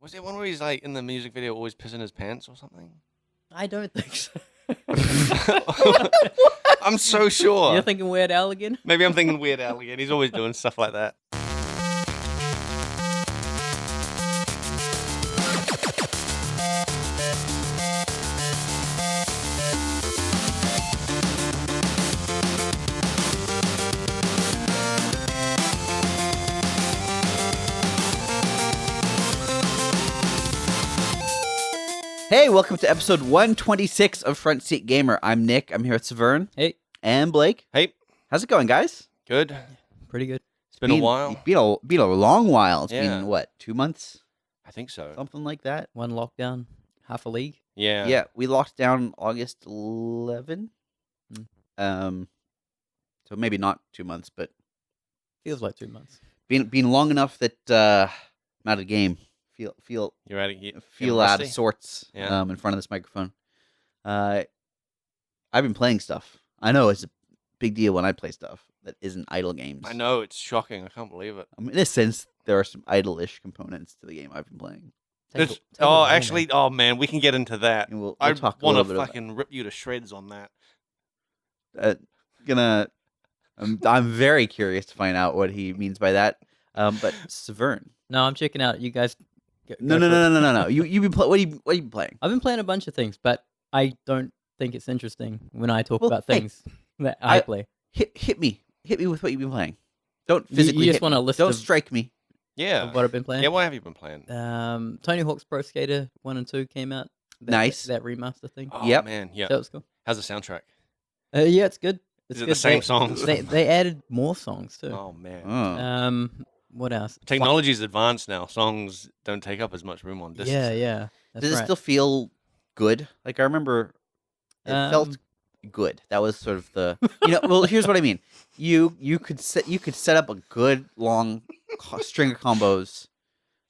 Was there one where he's like in the music video always pissing his pants or something? I don't think so. I'm so sure. You're thinking Weird Al again? Maybe I'm thinking Weird Al again. He's always doing stuff like that. Hey, welcome to episode 126 of Front Seat Gamer. I'm Nick. I'm here with Saveun. Hey. And Blake. Hey. How's it going, guys? Good. Pretty good. It's been a while. Been a long while. It's Yeah. been, what, 2 months? I think so. Something like that. One lockdown, half a league. Yeah. Yeah, we locked down August 11. Mm. So maybe not 2 months, but Feels like 2 months. been long enough that I'm out of game. Feel You're out of here. out of sorts Yeah. in front of this microphone. I've been playing stuff. I know it's a big deal when I play stuff that isn't idle games. I know, it's shocking. I can't believe it. I mean, in a sense, there are some idle-ish components to the game I've been playing. Oh man, we can get into that. And we'll I talk a want little to bit fucking rip you to shreds on that. I'm very curious to find out what he means by that. But Saveun. No, I'm checking out. You guys. No. You been what have you been playing? I've been playing a bunch of things, but I don't think it's interesting when I talk Well, about hey, things that I play. Hit me with what you've been playing. Don't You physically. just hit want me. a list Don't of- strike me. Yeah. Of what I've been playing. Yeah, what have you been playing? Tony Hawk's Pro Skater 1 and 2 came out. Nice. That remaster thing. Oh Yep. man, yeah. That was cool. How's the soundtrack? Yeah, it's good. It's Is it good. the same songs? They added more songs too. Oh man. Oh. What else? Technology's advanced now. Songs don't take up as much room on discs. Yeah. That's Does it right. still feel good? Like I remember, it felt good. That was sort of the Well, here's what I mean. You could set up a good long string of combos,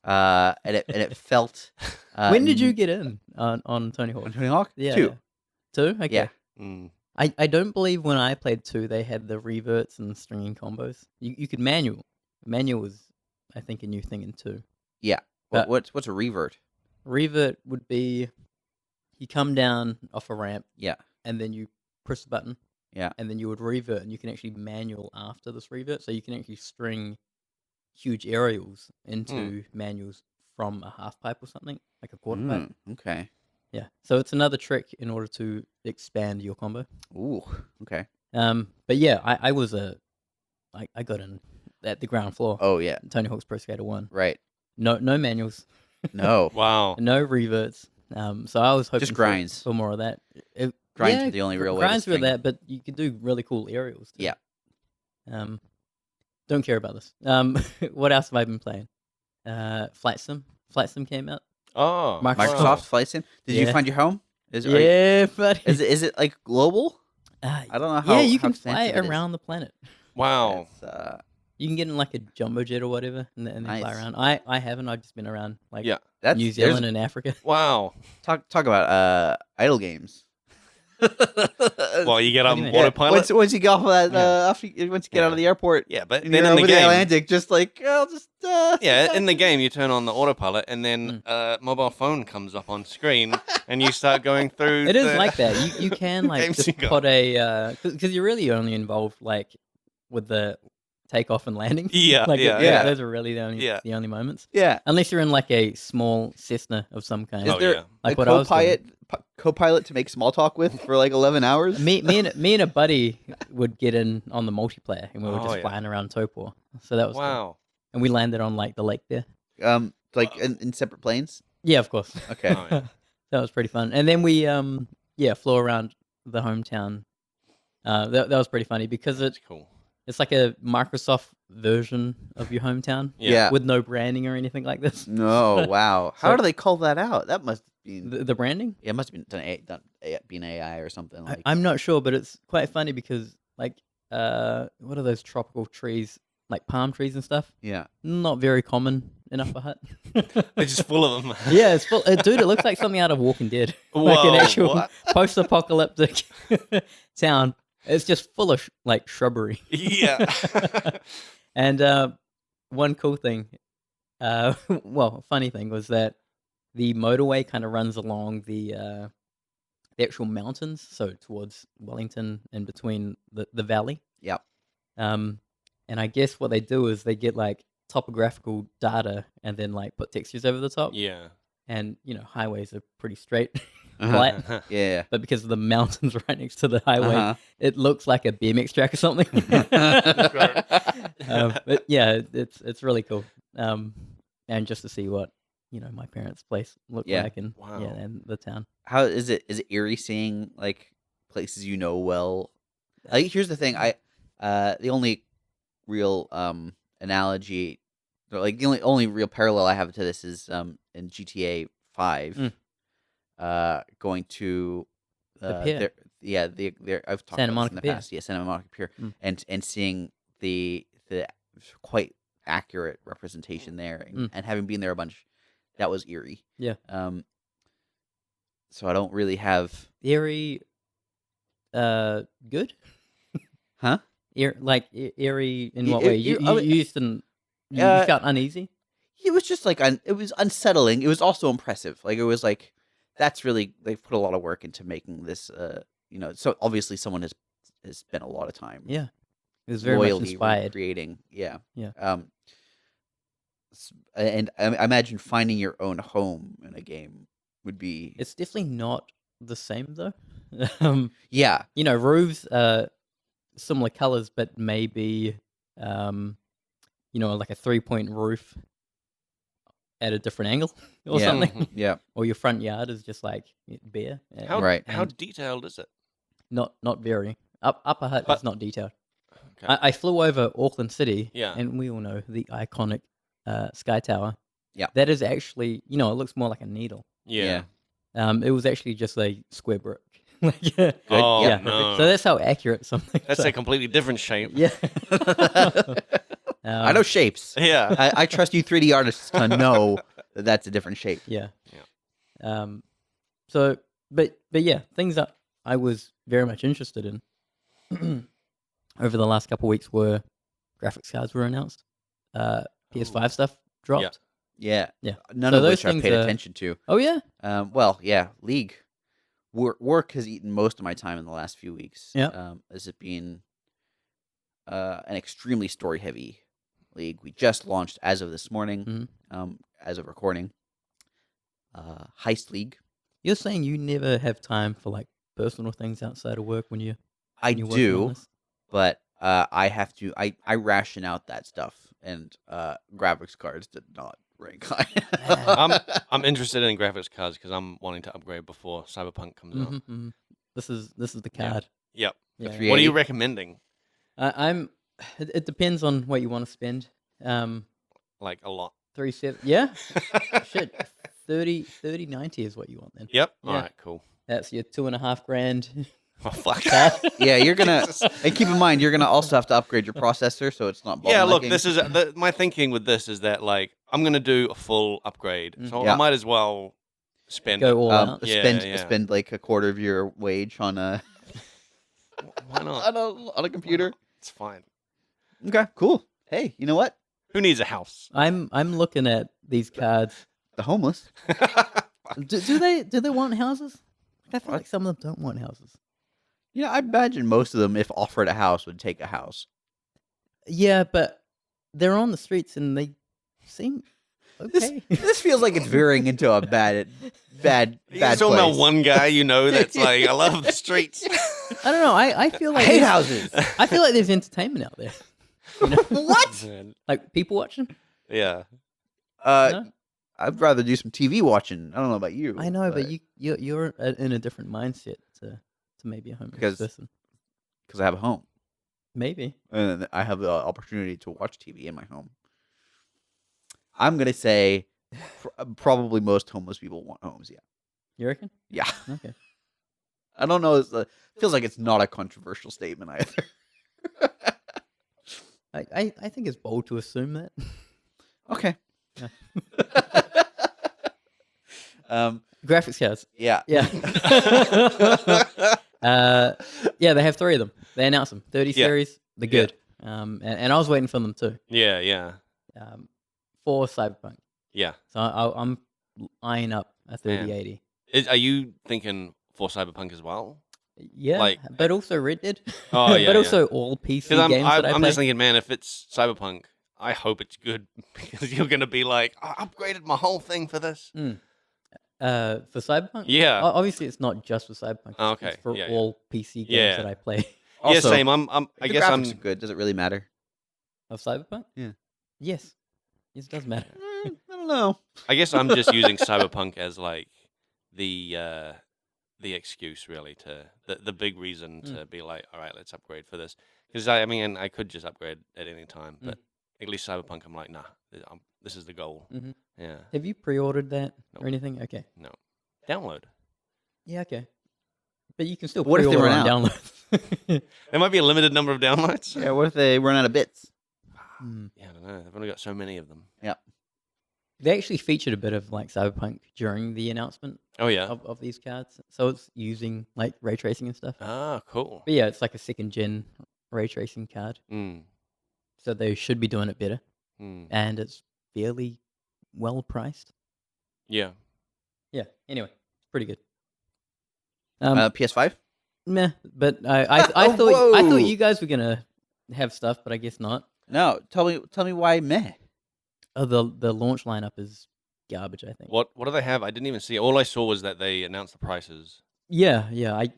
and it felt. When did you get in on Tony Hawk? on Tony Hawk? Yeah. 2. 2? Okay. Yeah. Mm. I don't believe when I played 2 they had the reverts and stringing combos. You could manual. Manual was, I think, a new thing in 2. Yeah. But- What's a revert? Revert would be you come down off a ramp Yeah. and then you press a button. Yeah. And then you would revert, and you can actually manual after this revert. So you can actually string huge aerials into manuals from a half pipe or something, like a quarter pipe. Okay. Yeah. So it's another trick in order to expand your combo. Ooh. Okay. But yeah, I got in at the ground floor. Oh yeah. Tony Hawk's Pro Skater 1. Right. No manuals, No. Wow. no reverts. So I was hoping Just grinds. for more of that. Grinds are the only real way to Grinds were string. that, but you could do really cool aerials too. Yeah. Don't care about this. What else have I been playing? Flight Sim. Flight Sim came out. Oh. Microsoft Flight Sim. Did you Yeah. find your home? Yeah, buddy. Is it like global? I don't know how. yeah, you how can fly extensive it is. around the planet. Wow. It's, You can get in like a jumbo jet or whatever, and then fly Nice. around. I haven't. I've just been around like Yeah. that's New there's- Zealand and Africa. Wow. Talk about idle games. Well, you get What on do you mean? autopilot. Once you get off of that, Yeah. once you get out of the airport, Yeah, but and then you're in the over the game, Atlantic, just like I'll just. yeah, in the game you turn on the autopilot, and then a mobile phone comes up on screen, and you start going through. It is like that. You can like games just you got. put a because you're really only involved like with the takeoff and landing. Yeah, like yeah. those are really the Yeah. only moments. Yeah. Unless you're in like a small Cessna of some kind. Is Oh, there yeah. Like a what I was doing. co-pilot to make small talk with for like 11 hours? Me and a buddy would get in on the multiplayer, and we were Oh, just yeah. flying around Topor. So that was cool. Wow. And we landed on like the lake there. Like in separate planes. Yeah, of course. Okay. Oh, yeah. That was pretty fun. And then we flew around the hometown. That was pretty funny because That's cool. it's like a Microsoft version of your hometown Yeah. with no branding or anything like this. No. Wow. How So- do they call that out? That must be. The branding? It must have been been AI or something like. I'm not sure, but it's quite funny because like what are those tropical trees, like palm trees and stuff? Yeah. Not very common in Upper Hutt. They're just full of them. Yeah, it's full. Dude, it looks like something out of Walking Dead. Like an Whoa, actual what? post-apocalyptic town. It's just full of like shrubbery. Yeah. And one cool thing, funny thing was that the motorway kind of runs along the actual mountains, so towards Wellington and between the valley. Yep. And I guess what they do is they get like topographical data and then like put textures over the top. Yeah. And highways are pretty straight, Uh-huh. flat. Yeah. But because of the mountains right next to the highway, Uh-huh. it looks like a BMX track or something. But yeah, it's really cool. And just to see what my parents' place looked Yeah. like, and Wow. and the town. How is it? Is it eerie seeing like places well? Here's the thing. The only real analogy, or like the only real parallel I have to this is in GTA 5, going to The pier. I've talked Santa about this Monica in the Pier. past. Yeah, Santa Monica Pier, Mm. and seeing the quite accurate representation there, and having been there a bunch, that was eerie. Yeah. So I don't really have. Eerie, good? Huh? Eerie in E- what e- way? e- You, I you, mean- you used to, you Uh, felt uneasy? It was just like it was unsettling. It was also impressive. Like it was like that's really they've put a lot of work into making this. So obviously someone has spent a lot of time. Yeah. It was very much loyally inspired. creating. Yeah. Yeah. And I imagine finding your own home in a game would be. It's definitely not the same though. Yeah. Roofs are similar colors, but maybe like a 3-point roof at a different angle or Yeah. something. Yeah. Or your front yard is just like bare. How Right. how And detailed is it? not very. Upper Hutt But- is not detailed. Okay. I flew over Auckland City, Yeah. and we all know the iconic Sky Tower. Yeah. That is actually, it looks more like a needle. Yeah. It was actually just a square brick. Like, Oh, yeah. no. So that's how accurate something. That's a completely different shape. Yeah. I know shapes. Yeah. I trust you 3D artists to know that that's a different shape. Yeah. Yeah. So, but yeah, things that I was very much interested in over the last couple of weeks were graphics cards were announced. PS5 stuff dropped. Yeah. Yeah. None So of those which I've things paid are- attention to. Oh yeah. Well, yeah, League. Work has eaten most of my time in the last few weeks. Yeah. As it being an extremely story heavy league. We just launched as of this morning, Mhm. as of recording. Heist League. You're saying you never have time for like personal things outside of work when you I when you're working on do, this? but I have to. I ration out that stuff, and graphics cards did not rank high. I'm interested in graphics cards because I'm wanting to upgrade before Cyberpunk comes out. Mhm. This is the Yeah. card. Yep. Yeah. three- What are you 380? recommending? I'm. It depends on what you want to spend. Like a lot. 37. Yeah. Shit. 3090 is what you want then. Yep. Yeah. All right. Cool. That's your $2,500 Oh fuck. card. Yeah, you're gonna. Jesus. And keep in mind, you're gonna also have to upgrade your processor, so it's not. Yeah. Look, bottlenecking. this is my thinking with this is that like I'm gonna do a full upgrade, so Yeah. I might as well spend Go it. all out. Yeah, spend like a quarter of your wage on a Why not? on a computer. It's fine. Okay, cool. Hey, you know what? Who needs a house? I'm looking at these cards. The homeless. Do they want houses? I feel like some of them don't want houses. Yeah, I imagine most of them, if offered a house, would take a house. Yeah, but they're on the streets and they seem okay. This feels like it's veering into a bad You're talking about place. one guy you know that's like, I love the streets. I don't know. I feel I like hate there's- houses. I feel like there's entertainment out there. You know? What? Like people watching. Yeah. No? I'd rather do some TV watching. I don't know about you. I know, but you're in a different mindset to maybe a homeless Because- person. because I have a home Maybe. and I have the opportunity to watch TV in my home. I'm gonna say probably most homeless people want homes. Yeah, You reckon? yeah. Okay. I don't know. Feels like it's not a controversial statement either. I think it's bold to assume that. Okay. Yeah. Graphics cards. Yeah. Yeah. Yeah, they have 3 of them. They announced them. 30 Yeah. series. They're Yeah. good. And I was waiting for them too. Yeah. For Cyberpunk. Yeah. So I'm eyeing up a 3080. Are you thinking for Cyberpunk as well? Yeah, Like- but also Red Dead. Oh, yeah, but yeah. also all PC Because games that I I'm play. just thinking, man, if it's Cyberpunk, I hope it's good because you're gonna be like, I upgraded my whole thing for this. For Cyberpunk? Yeah. Obviously, it's not just for Cyberpunk. Oh, It's okay. for Yeah, all PC games Yeah. that I play Yeah, Also, same. I if the guess graphics are good. Does it really matter? of Cyberpunk. Yeah. Yes. Yes, it does matter. I don't know. I guess I'm just using Cyberpunk as like the excuse really to the big reason to be like, all right, let's upgrade for this. Because I mean, I could just upgrade at any time, but at least Cyberpunk, I'm like, nah, this is the goal. Mm-hmm. Yeah. Have you pre-ordered that Nope. or anything? Okay. No. Download. Yeah. Okay. But you can still What if they pre-order run on downloads. There might be a limited number of downloads. Yeah, what if they run out of bits? Yeah, I don't know. They've only got so many of them. They actually featured a bit of like Cyberpunk during the announcement Oh yeah. of these cards, so it's using like ray tracing and stuff. Ah, cool. But yeah, it's like a second gen ray tracing card, Mm. so they should be doing it better, Mm. and it's fairly well priced. Yeah. Yeah. Anyway, it's pretty good. PS5? Meh. But I thought Whoa. you guys were gonna have stuff, but I guess not. No. Tell me why meh. Oh, the launch lineup is garbage. I think. What do they have? I didn't even see. All I saw was that they announced the prices. Yeah.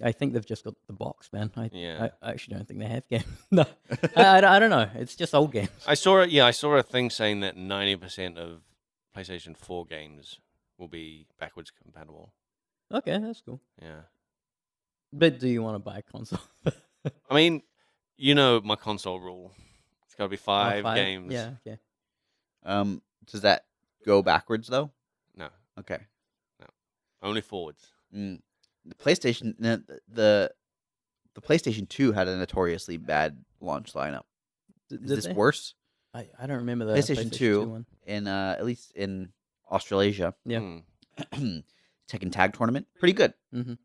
I think they've just got the box, man. Yeah. I actually don't think they have games. No, I don't know. It's just old games. I saw it. Yeah, I saw a thing saying that 90% of PlayStation 4 games will be backwards compatible. Okay, that's cool. Yeah. But do you want to buy a console? I mean, you know my console rule. It's got to be Oh, five games. Yeah. Okay. Does that go backwards though? No, Okay. only forwards. The PlayStation the PlayStation 2 had a notoriously bad launch lineup. Is Did this they? worse? I don't remember the PlayStation 2 one. in at least in Australasia. Yeah. Hmm. Tekken Tag Tournament, pretty good. Mhm.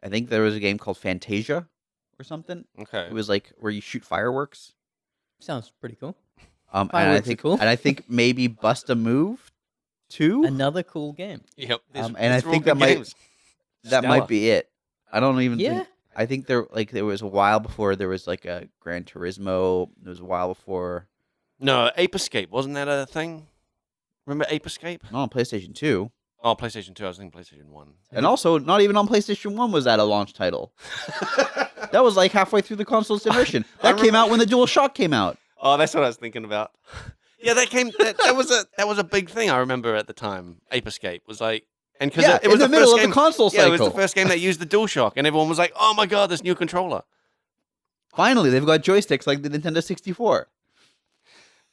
I think there was a game called Fantasia or something. Okay. It was like where you shoot fireworks. Sounds pretty cool. And Fireworks are cool. and I think maybe Bust a Move 2. Another cool game. Yep. And I these are all think good that might- games. That Stellar. might be it. I don't even Yeah. think. I think there was a while before there was like a Gran Turismo. There was a while before. No, Ape Escape wasn't that a thing? Remember Ape Escape? Not on PlayStation 2. Oh, PlayStation 2. I was thinking PlayStation 1. And also, not even on PlayStation 1 was that a launch title. That was like halfway through the console's generation. That came out when the DualShock came out. Oh, that's what I was thinking about. Yeah, that was a big thing. I remember at the time. Ape Escape was like, and because Yeah, it was in the the middle first of the game. console Yeah, it was the cycle. first game that used the DualShock, and everyone was like, "Oh my god, this new controller!" Finally, they've got joysticks like the Nintendo 64.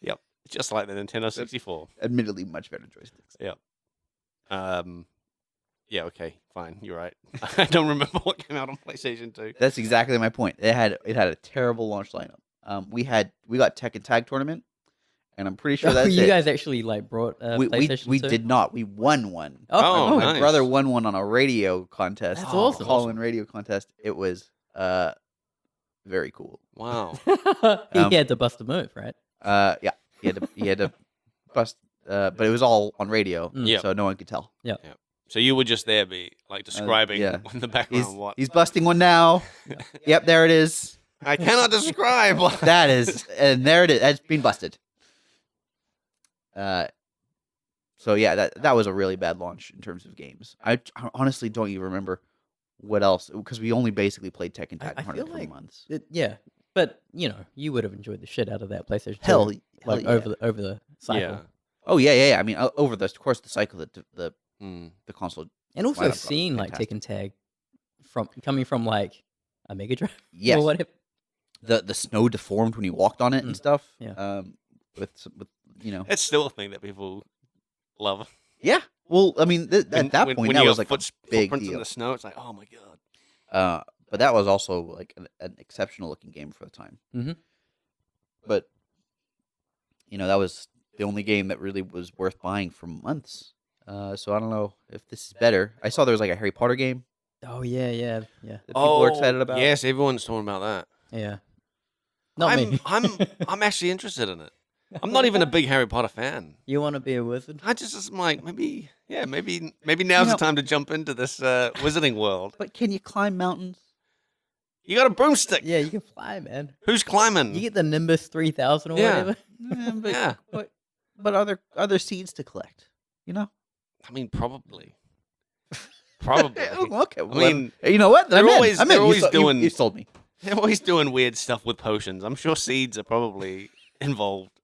Yep, just like the Nintendo 64. Admittedly, much better joysticks. Yep. Yeah. Okay. Fine. You're right. I don't remember what came out on PlayStation 2. That's exactly my point. It had a terrible launch lineup. We got Tekken Tag Tournament, and I'm pretty sure that's you it. guys actually like brought PlayStation we 2? did not. We won one. Oh, My nice. brother won one on a radio contest. That's awesome. Call-in radio contest. It was very cool. Wow. he had to bust a move, right? Yeah, he had to bust, but it was all on radio, Yep. so no one could tell. So you were just there, be like describing yeah. in the background what He's busting one now. Yep, there it is. I cannot describe. What That is, and there it is. It's been busted. So yeah, that was a really bad launch in terms of games. I honestly don't even remember what else, because we only basically played Tekken Tag I feel Tournament for like months. Yeah, but you would have enjoyed the shit out of that PlayStation 2. Hell like yeah. over the cycle. Yeah. Oh yeah. I mean, over the course of the cycle, the Mm. console. And also lineup got seeing like fantastic. Tekken Tag coming from like a Mega Drive Yes. or whatever. The snow deformed when you walked on it and stuff. Yeah. With It's still a thing that people love. Yeah. Well, I mean, at that point, when that you was got like a big footprints in deal. the snow, it's like, oh my god. But that was also like an exceptional looking game for the time. Mhm. But that was the only game that really was worth buying for months. So I don't know if this is better. I saw there was like a Harry Potter game Oh yeah. that people were excited about. Yes, everyone's talking about that. Yeah. Not me. I'm actually interested in it. I'm not even a big Harry Potter fan. You want to be a wizard? I just am like, maybe now's the time to jump into this wizarding world. But can you climb mountains? You got a broomstick. Yeah, you can fly, man. Who's climbing? You get the Nimbus 3000 or Yeah. whatever. But, Yeah. but are there seeds to collect? You know. I mean, probably. Probably. Okay. I mean, you know what? they're I'm in. always- I'm they're in. always you doing- You sold me. they're always doing weird stuff with potions. I'm sure seeds are probably involved.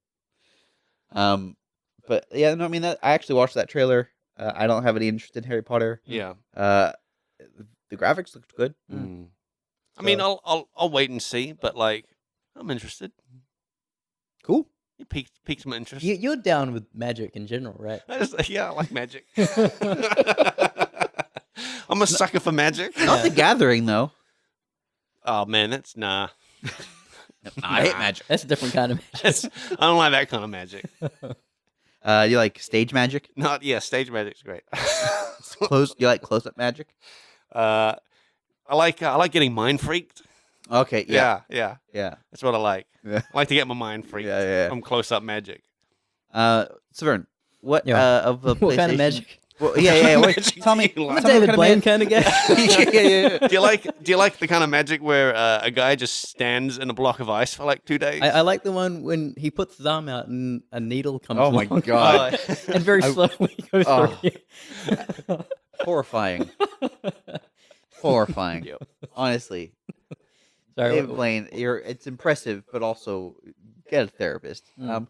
But yeah, no, I mean, I actually watched that trailer. I don't have any interest in Harry Potter. Yeah. The graphics looked good. Mm. I mean, So- I'll wait and see, but like, I'm interested. Cool. You piqued my interest. You're down with magic in general, right? I like magic. I'm a sucker for magic. Not the Gathering though. Oh man, that's nah. I hate magic. That's a different kind of magic. I don't like that kind of magic. You like stage magic? Stage magic's great. You like close up magic? I like getting mind freaked. Okay. Yeah. That's what I like. Yeah. I like to get my mind freaked. Yeah. from close up magic. Saveun, what Yeah. of the What kind of PlayStation- magic? Well, yeah. Wait, Magic tell me. do you I'm a like? Tell me David what Blaine kind kind of guy. yeah. Do you like the kind of magic where a guy just stands in a block of ice for like 2 days? I like the one when he puts his arm out and a needle comes Oh my along God. and very slowly goes Oh. through. Horrifying. Horrifying. Yep. Honestly, Sorry, David Blaine, it's impressive, but also get a therapist. Mm.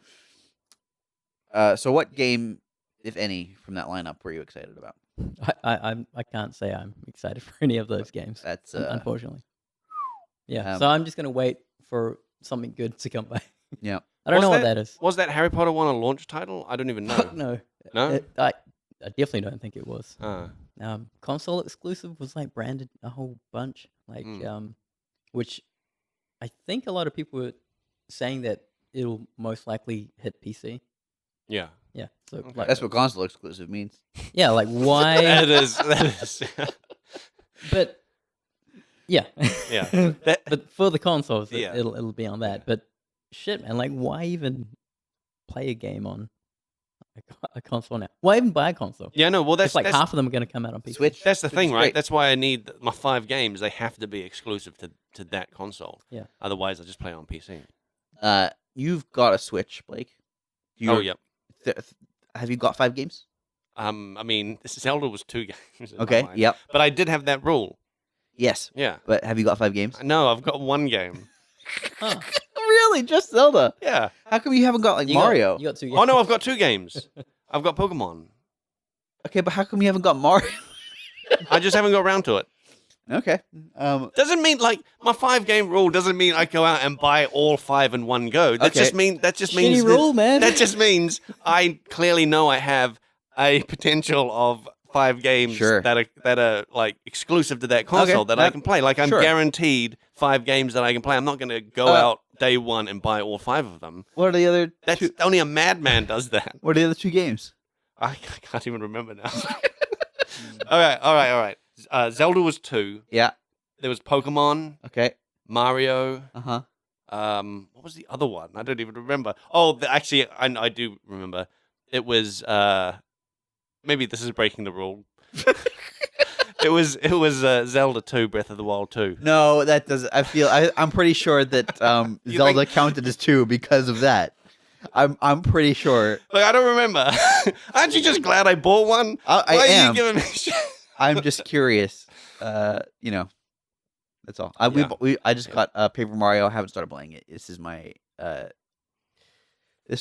So what game, if any, from that lineup were you excited about? I can't say I'm excited for any of those games. That's Unfortunately. Yeah, um, so I'm just gonna wait for something good to come by. yeah. I don't Was know what that- that is. Was that Harry Potter one a launch title? I don't even know. Fuck no. No? I definitely don't think it was. Ah. Console exclusive was like branded a whole bunch, like which I think a lot of people were saying that it'll most likely hit PC. Yeah. Yeah, so Okay. like, That's what console exclusive means. yeah, like why? That is. But yeah, Yeah. That- but for the consoles, Yeah. it'll be on that. But shit, man, like why even play a game on a console now? Why even buy a console? Yeah, no, well, It's like half of them are going to come out on PC. Switch. That's the Switch thing, is right? great. That's why I need my 5 games. They have to be exclusive to that console. Yeah. Otherwise, I just play on PC. You've got a Switch, Blake. Oh, yep. Have you got 5 games? I mean, Zelda was 2 games. in my Okay. mind. Yep. But I did have that rule. Yes. Yeah. But have you got 5 games? No, I've got 1 game. Huh. Really? Just Zelda? Yeah. How come you haven't got like You got- Mario? you got 2 games. Oh no, I've got 2 games. I've got Pokemon. Okay, but how come you haven't got Mario? I just haven't got around to it. Okay. Doesn't mean like my 5-game rule doesn't mean I go out and buy all 5 in one go. That Okay. just means Shitty that- rule, man. That just means I clearly know I have a potential of 5 games Sure. that are like exclusive to that console Okay, that I that- can play. Like I'm sure. guaranteed 5 games that I can play. I'm not going to go out day one and buy all 5 of them. What are the other That's two? only a madman does that. What are the other 2 games? I can't even remember now. All right. Zelda was 2. Yeah. There was Pokemon, Okay. Mario. Uh huh. What was the other one? I don't even remember. Oh, actually, I do remember. It was maybe this is breaking the rule. It was Zelda 2, Breath of the Wild 2. No, that doesn't. I'm pretty sure that You Zelda counted as 2 because of that. I'm pretty sure. Like I don't remember. Aren't you just glad I bought one? I Why am. Are you giving me shit? I'm just curious. That's all. I just got Paper Mario. I haven't started playing it. This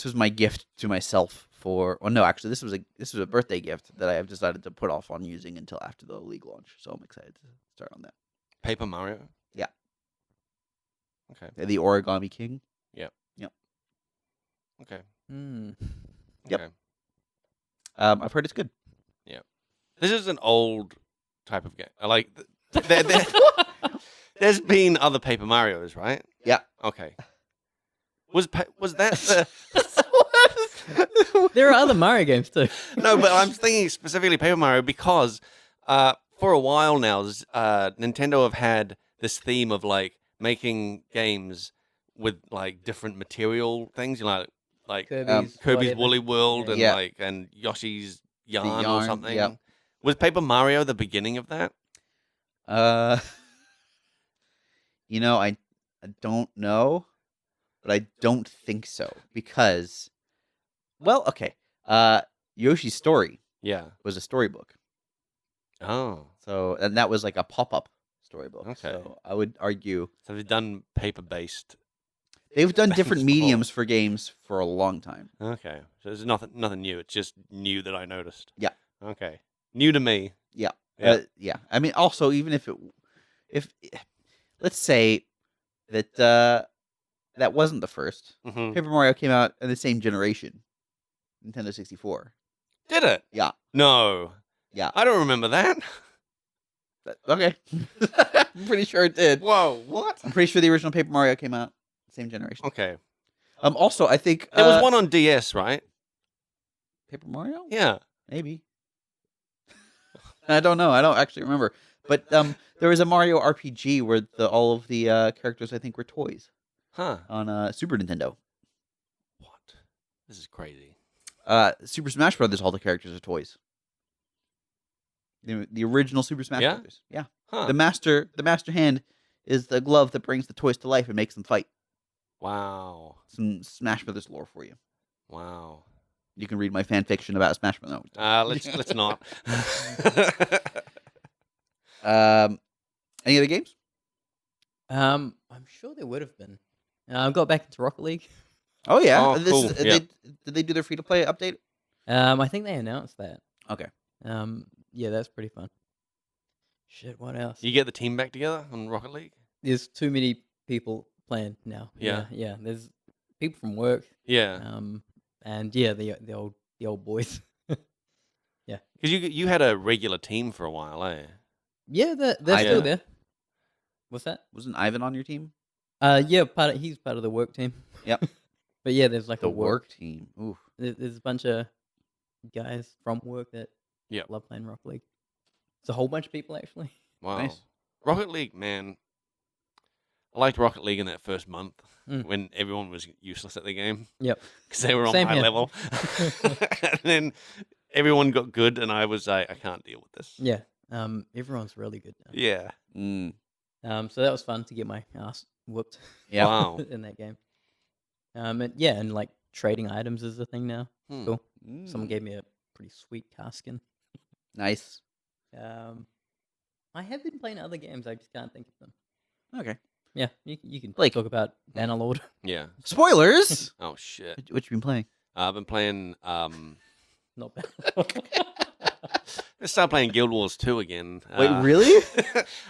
was my gift to myself for. Well, no, actually, this was a birthday gift that I have decided to put off on using until after the League launch. So I'm excited to start on that. Paper Mario. Yeah. Okay. The Origami King. Okay. Mm. Yep. Okay. I've heard it's good. This is an old type of game. I like. There's been other Paper Marios, right? Yeah. Okay. Was that the? There are other Mario games too. No, but I'm thinking specifically Paper Mario because for a while now, Nintendo have had this theme of like making games with like different material things. You know, like like Kirby's, Kirby's whatever. Woolly World and Yeah. like and Yoshi's Yarn, or Yarn, something. yep. Was Paper Mario the beginning of that? I don't know, but I don't think so because, well, okay. Yoshi's Story Yeah. was a storybook, Oh. so and that was like a pop-up storybook. Okay. So I would argue So they've done paper-based. they've done Things different before. mediums for games for a long time. Okay. So there's nothing new. It's just new that I noticed. Yeah. Okay. New to me. Yeah. Yeah. Yeah. I mean, also, even if let's say that that wasn't the first. Hmm. Paper Mario came out in the same generation, Nintendo 64. Did it? Yeah. No. Yeah. I don't remember that. Okay. I'm pretty sure it did. Whoa. What? I'm pretty sure the original Paper Mario came out same generation. Okay. Also, I think There was one on DS, right? Paper Mario. Yeah. Maybe. I don't know. I don't actually remember. But there was a Mario RPG where all of the characters, I think, were toys Huh. on Super Nintendo. What? This is crazy. Super Smash Brothers, all the characters are toys. The original Super Smash Yeah? Brothers. Yeah. Huh. The master hand is the glove that brings the toys to life and makes them fight. Wow. Some Smash Brothers lore for you. Wow. You can read my fan fiction about Smash Brothers. Let's not. Any other games? I'm sure there would have been. I got back into Rocket League. Oh yeah. Oh, cool. Yeah. Did they do their free to play update? I think they announced that. Okay. Yeah, that's pretty fun. Shit, what else? You get the team back together on Rocket League? There's too many people playing now. Yeah. Yeah. There's people from work. Yeah. And yeah, the old boys. Because you had a regular team for a while, eh? Yeah, they're Yeah. still there. What's that? Wasn't Ivan on your team? Yeah, he's part of the work team. Yep. But yeah, there's like The a work team. Ooh. There's a bunch of guys from work that Yep. love playing Rocket League. It's a whole bunch of people actually. Wow. Nice. Rocket League, man. I liked Rocket League in that first month when everyone was useless at the game. Yep. Because they were on Same my here. level. And then everyone got good, and I was like, I can't deal with this. Yeah. Everyone's really good now. Yeah. Mm. So that was fun to get my ass whooped. Yeah. Wow. in that game. And like trading items is a thing now. Hmm. Cool. Mm. Someone gave me a pretty sweet car skin. Nice. I have been playing other games. I just can't think of them. Okay. Yeah, you can Blake. talk about Bannerlord. Yeah. Spoilers. Oh, shit. What you been playing? I've been playing... Not bad. Let's start playing Guild Wars 2 again. Wait, really?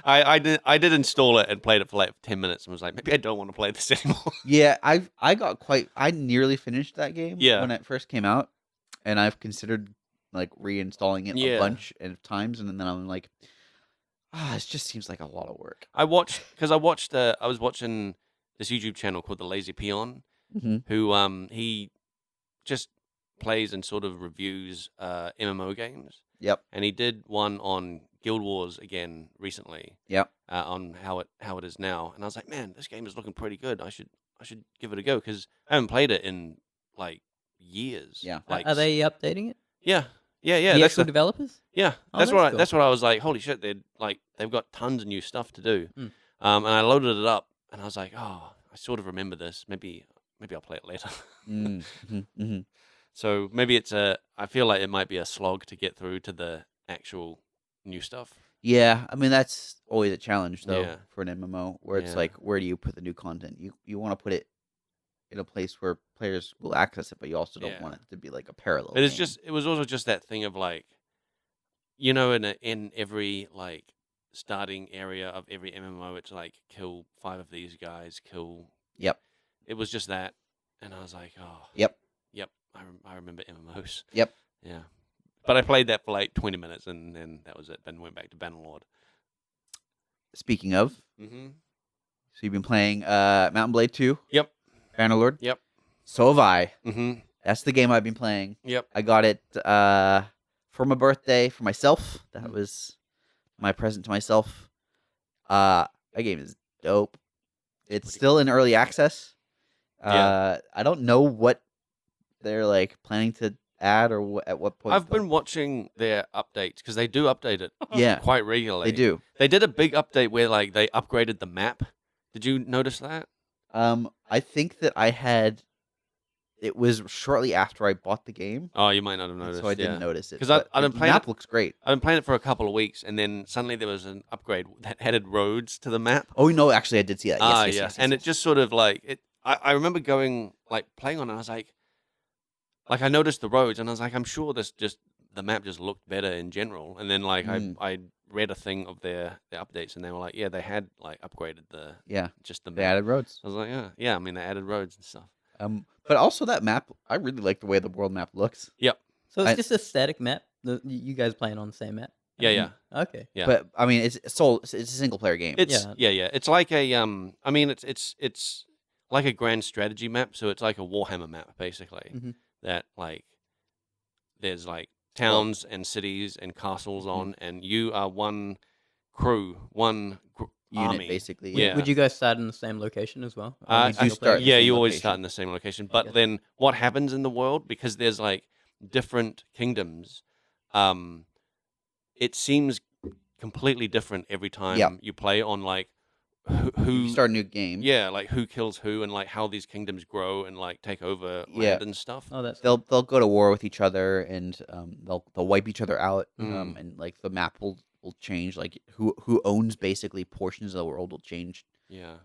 I did install it and played it for like 10 minutes and was like, maybe I don't want to play this anymore. Yeah, I nearly finished that game Yeah. when it first came out, and I've considered like reinstalling it Yeah. a bunch of times, and then I'm like, it just seems like a lot of work. I was watching this YouTube channel called The Lazy Peon, Mm-hmm. who he just plays and sort of reviews MMO games. Yep. And he did one on Guild Wars again recently. Yep. On how it is now, and I was like, man, this game is looking pretty good. I should give it a go because I haven't played it in like years. Yeah. Like, Are they updating it? Yeah. The That's actual developers? yeah. Oh, That's that's what cool. that's what I was like. Holy shit! They've got tons of new stuff to do. Mm. And I loaded it up, and I was like, oh, I sort of remember this. Maybe I'll play it later. Mm-hmm. Mm-hmm. So maybe I feel like it might be a slog to get through to the actual new stuff. Yeah, I mean that's always a challenge though Yeah. for an MMO, where it's Yeah. like, where do you put the new content? You want to put it in a place where players will access it, but you also don't Yeah. want it to be like a parallel. But game. it was also just that thing of like, in every like starting area of every MMO, it's like kill 5 of these guys, kill. Yep. It was just that, and I was like, oh. Yep. I remember MMOs. Yep. Yeah. But I played that for like 20 minutes, and then that was it. Then went back to Bannerlord. Speaking of, Mm-hmm. so you've been playing Mountain Blade 2. Yep. Bannerlord. Yep. So have I. Mm-hmm. That's the game I've been playing. Yep. I got it for my birthday for myself. That was my present to myself. That game is dope. It's still in early access. Yeah. I don't know what they're like planning to add, or at what point? I've been watching their updates because they do update it Yeah, quite regularly. they do. They did a big update where like they upgraded the map. Did you notice that? I think that I had. It was shortly after I bought the game, Oh, you might not have noticed. so I didn't notice it. 'Cause but I've been the playing map it- looks great. I've been playing it for a couple of weeks, and then suddenly there was an upgrade that added roads to the map. Oh no, actually, I did see that. Yes, yes, and yes. it just sort of like it. I remember going like playing on it. I was like I noticed the roads, and I was like, I'm sure the map just looked better in general. And then like I read a thing of their updates, and they were like, yeah, they had like upgraded the just the map. They added roads. I was like, yeah. I mean, they added roads and stuff. But also that map, I really like the way the world map looks. Yep. So it's I- just a static map. You guys playing on the same map? Yeah. Okay. Yeah. But I mean, it's a single player game. It's Yeah. yeah. It's like a I mean, it's like a grand strategy map. So it's like a Warhammer map basically. Mhm. That like there's like towns and cities and castles on, and you are one crew, one Unit, army. basically. Yeah. Would you guys start in the same location as well? Uh, Only do single player start- game? Yeah, same you always location. start in the same location. But Gotcha. then what happens in the world, because there's like different kingdoms, it seems completely different every time Yeah. you play on like who You start a new game. yeah, like who kills who, and like how these kingdoms grow and like take over Yeah. land and stuff. Oh, that's They'll go to war with each other, and they'll wipe each other out. Mm. And like the map will change. Like who owns basically portions of the world will change. Yeah.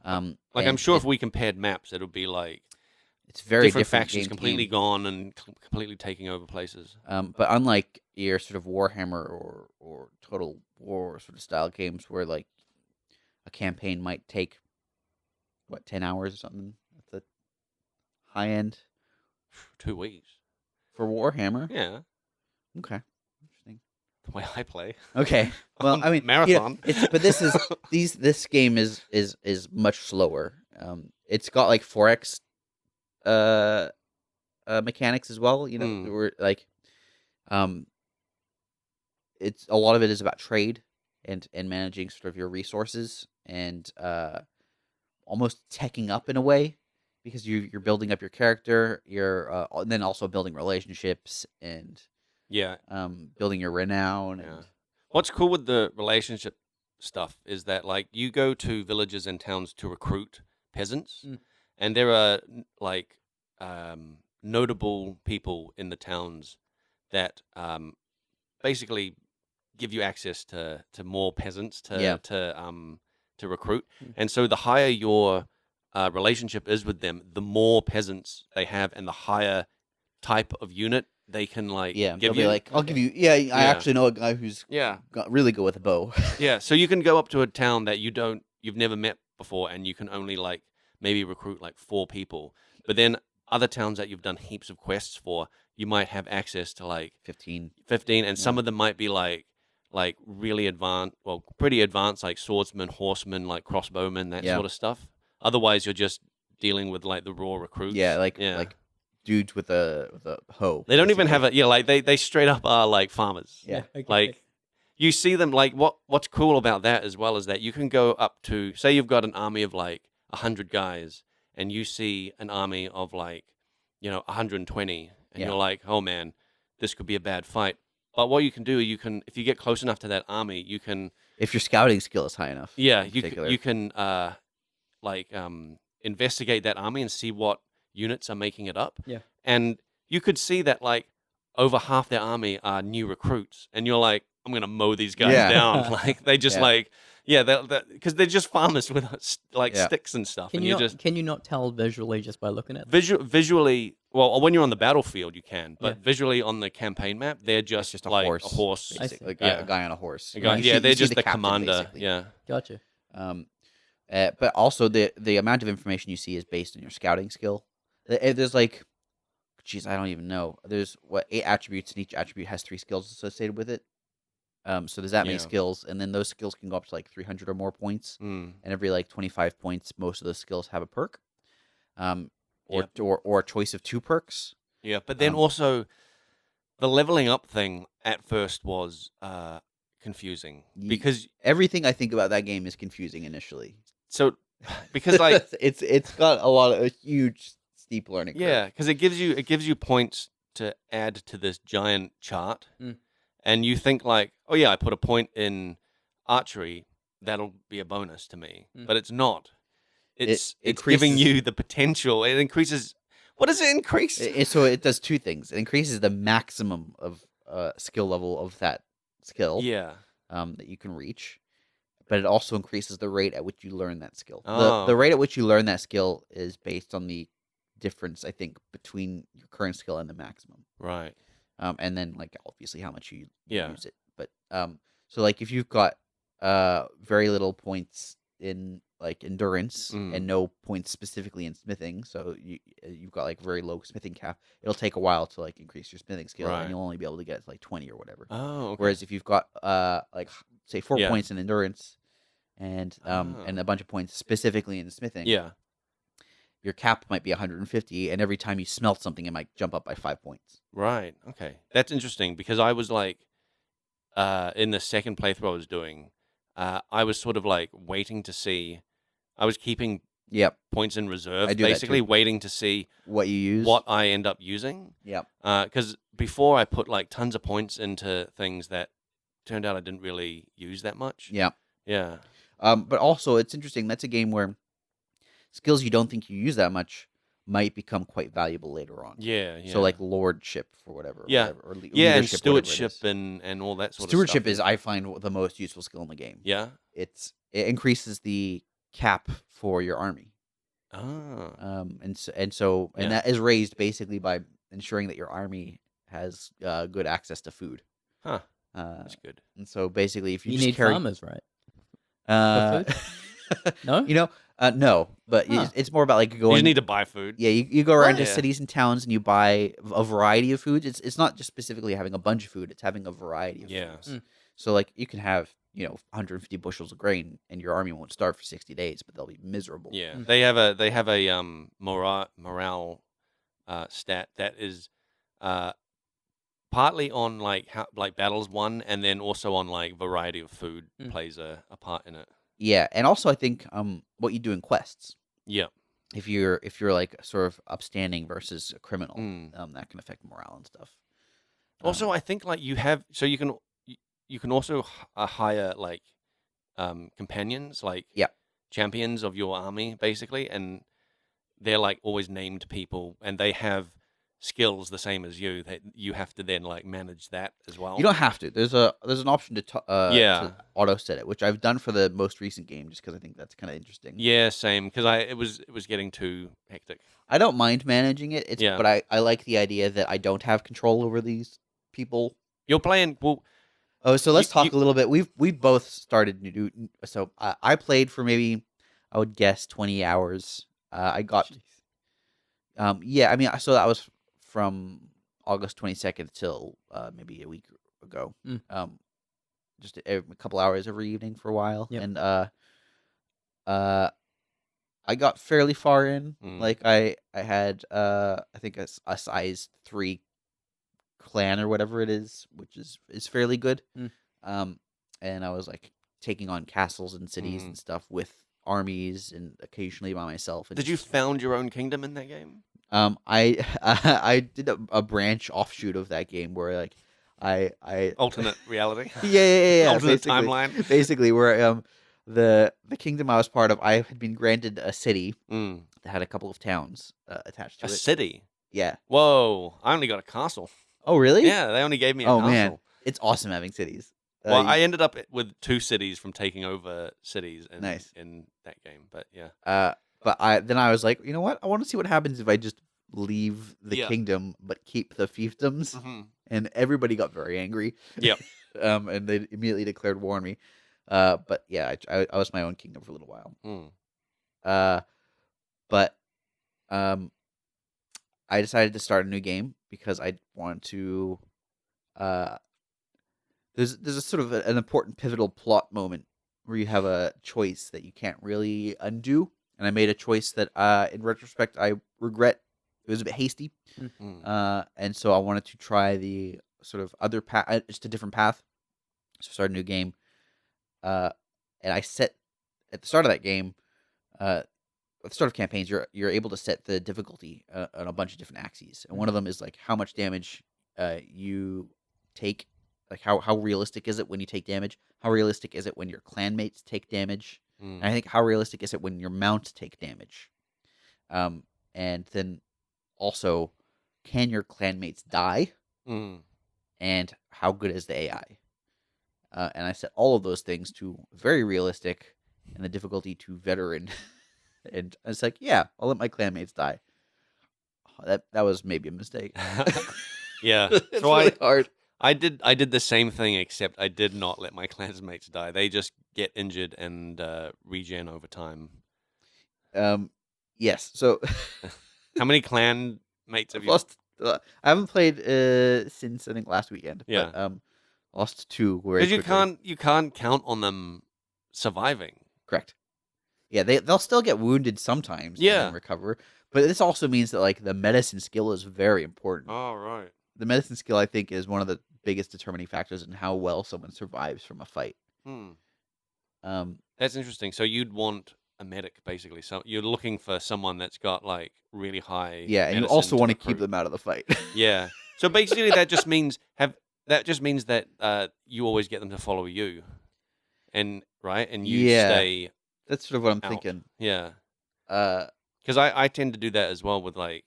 Like I'm sure if we compared maps, it'll be like it's very different different factions game to completely game. gone and completely taking over places. But unlike your sort of Warhammer or Total War sort of style games, where like a campaign might take 10 hours or something at the high end 2 weeks. for Warhammer. Yeah, Okay, interesting. the way I play. Okay, well, I mean, Marathon. but this is this game is much slower. It's got like 4x mechanics as well. You know, Mm. we're like, it's a lot of it is about trade and managing sort of your resources and almost teching up in a way, because you're building up your character. You're and then also building relationships and Yeah. building your renown. Yeah. And, What's cool with the relationship stuff is that like you go to villages and towns to recruit peasants, Mm. and there are like notable people in the towns that basically give you access to more peasants to recruit. Mm. And so the higher your relationship is with them, the more peasants they have, and the higher type of unit they can like yeah, give they'll you. be like, I'll give you. Yeah, I Yeah. actually know a guy who's yeah. really good with a bow. Yeah, so you can go up to a town that you've never met before, and you can only like maybe recruit like 4 people. But then other towns that you've done heaps of quests for, you might have access to like 15. 15, and some of them might be like really advanced, well, pretty advanced, like swordsmen, horsemen, like crossbowmen, that Yeah. sort of stuff. Otherwise, you're just dealing with like the raw recruits. Yeah, like yeah. dudes with a hoe. They don't even basically. have like they straight up are like farmers. Yeah. Okay. Like you see them like what's cool about that as well is that you can go up to, say you've got an army of like 100 guys, and you see an army of like 120, and Yeah. you're like, oh man, this could be a bad fight. But what you can do, if you get close enough to that army, you can If your scouting skill is high enough. yeah in you particular. you can investigate that army and see what units are making it up. Yeah. And you could see that like over half their army are new recruits, and you're like, I'm gonna mow these guys Yeah. down. Like they just Yeah. because they're just farmers with like Yeah. sticks and stuff, Can and you you're not, just can you not tell visually just by looking at them? visually. Well, when you're on the battlefield, you can, but Yeah. visually on the campaign map, they're It's just just a like horse. a horse. I see. Like Yeah. a guy on a horse. A guy- You yeah, see- they're you see just the captain, commander. basically. Yeah. Gotcha. But also the amount of information you see is based on your scouting skill. There's like, geez, I don't even know. There's 8 attributes, and each attribute has 3 skills associated with it. So there's that many Yeah. skills, and then those skills can go up to like 300 or more points. Mm. And every like 25 points, most of those skills have a perk, or Yep. or a choice of 2 perks. Yeah, but then Um, also the leveling up thing at first was confusing Ye- because Everything I think about that game is confusing initially. because like it's got a lot of a huge steep learning curve. Yeah, because it gives you points to add to this giant chart, and you think like, oh yeah, I put a point in archery, that'll be a bonus to me, but it's not. It's giving increases- you the potential. It increases. What does it increase? So it does two things. It increases the maximum of skill level of that skill Yeah. that you can reach, but it also increases the rate at which you learn that skill. Oh, The rate at which you learn that skill is based on the difference, I think, between your current skill and the maximum. Right. And then like obviously how much you Yeah. use it. But so like if you've got very little points in like endurance and no points specifically in smithing, so you've got like very low smithing cap, it'll take a while to like increase your smithing skill, Right. and you'll only be able to get like 20 or whatever. Oh, okay. Whereas if you've got like say 4 Yeah. points in endurance and a bunch of points specifically in smithing, Yeah. your cap might be 150, and every time you smelt something, it might jump up by 5 points. Right. Okay. That's interesting because I was like, in the second playthrough I was doing, I was sort of like waiting to see. I was keeping Yep. points in reserve, I do that basically too. waiting to see What you use? what I end up using. Yep. Because before I put like tons of points into things that turned out I didn't really use that much. Yep. Yeah. But also, it's interesting. That's a game where skills you don't think you use that much might become quite valuable later on. Yeah. Yeah. So, like lordship or whatever. Yeah. Or yeah, and leadership, whatever it stewardship is. and all that sort Stewardship of stuff. is, I find, the most useful skill in the game. Yeah. It increases the cap for your army. Oh. And Yeah. that is raised basically by ensuring that your army has good access to food. Huh. That's good. And so basically, if you You just need carry farmers, right? food? No? No, but Huh. it's more about like You going. just need to buy food. Yeah, you go around to Yeah. cities and towns and you buy a variety of foods. It's not just specifically having a bunch of food; it's having a variety of Yeah. foods. So like you can have 150 bushels of grain, and your army won't starve for 60 days, but they'll be miserable. Yeah. They have a morale stat that is partly on like how like battles won, and then also on like variety of food plays a part in it. Yeah, and also I think what you do in quests. Yeah. If you're like sort of upstanding versus a criminal, Mm. that can affect morale and stuff. Also, I think like you can also hire like companions, like Yeah. champions of your army, basically, and they're like always named people, and they have skills the same as you. That you have to then like manage that as well. You don't have to. There's an option to Yeah. auto set it, which I've done for the most recent game, just because I think that's kind of interesting. Yeah, same. Because it was getting too hectic. I don't mind managing it. Yeah. But I like the idea that I don't have control over these people. You're playing well. Oh, so let's talk you- a little bit. We've both started to do. So I played for maybe, I would guess, 20 hours. I got. Yeah, I mean, so that was from August 22nd till maybe a week ago. Just a couple hours every evening for a while, Yep. and I got fairly far in. Like I had I think a size 3 clan or whatever it is, which is fairly good. And I was like taking on castles and cities and stuff with armies and occasionally by myself. And Did you found your own kingdom in that game? I did a branch offshoot of that game where like I Alternate reality. yeah Alternate basically, timeline. basically where the kingdom I was part of, I had been granted a city that had a couple of towns attached to A it. city. Yeah. Whoa! I only got a castle. Oh really? Yeah, they only gave me a Oh castle. man, it's awesome having cities. Well, I ended up with 2 cities from taking over cities in, Nice. in that game, but yeah. But I was like, you know what? I want to see what happens if I just leave the Yeah. kingdom but keep the fiefdoms. And everybody got very angry. Yep. And they immediately declared war on me. But yeah, I was my own kingdom for a little while. But I decided to start a new game because I wanted to. There's a sort of an important pivotal plot moment where you have a choice that you can't really undo, and I made a choice that, in retrospect, I regret. It was a bit hasty, and so I wanted to try the sort of other path, just a different path. So I started a new game, and I set at the start of that game, at the start of campaigns, you're able to set the difficulty on a bunch of different axes, and one of them is like how much damage you take, like how realistic is it when you take damage? How realistic is it when your clanmates take damage? And I think how realistic is it when your mounts take damage? And then also, can your clanmates die? And how good is the AI? And I set all of those things to very realistic, and the difficulty to veteran. And I was like, yeah, I'll let my clanmates die. Oh, that was maybe a mistake. Yeah, It's so really hard. I did the same thing, except I did not let my clansmates die. They just get injured and regen over time. Yes. So How many clan mates have I've you lost. I haven't played since I think last weekend. Yeah. But, lost 2 very Because quickly. you can't count on them surviving. Correct. Yeah, they'll still get wounded sometimes. Yeah. And recover. But this also means that like the medicine skill is very important. Oh, right. The medicine skill, I think, is one of the biggest determining factors in how well someone survives from a fight. That's interesting. So you'd want a medic, basically. So you're looking for someone that's got like really high. Yeah, and you medicine also want to recruit. keep them out of the fight. Yeah. So basically, that just means that you always get them to follow you, and right, and you Yeah. stay. That's sort of what I'm out. thinking. Yeah. Uh, Because I tend to do that as well with like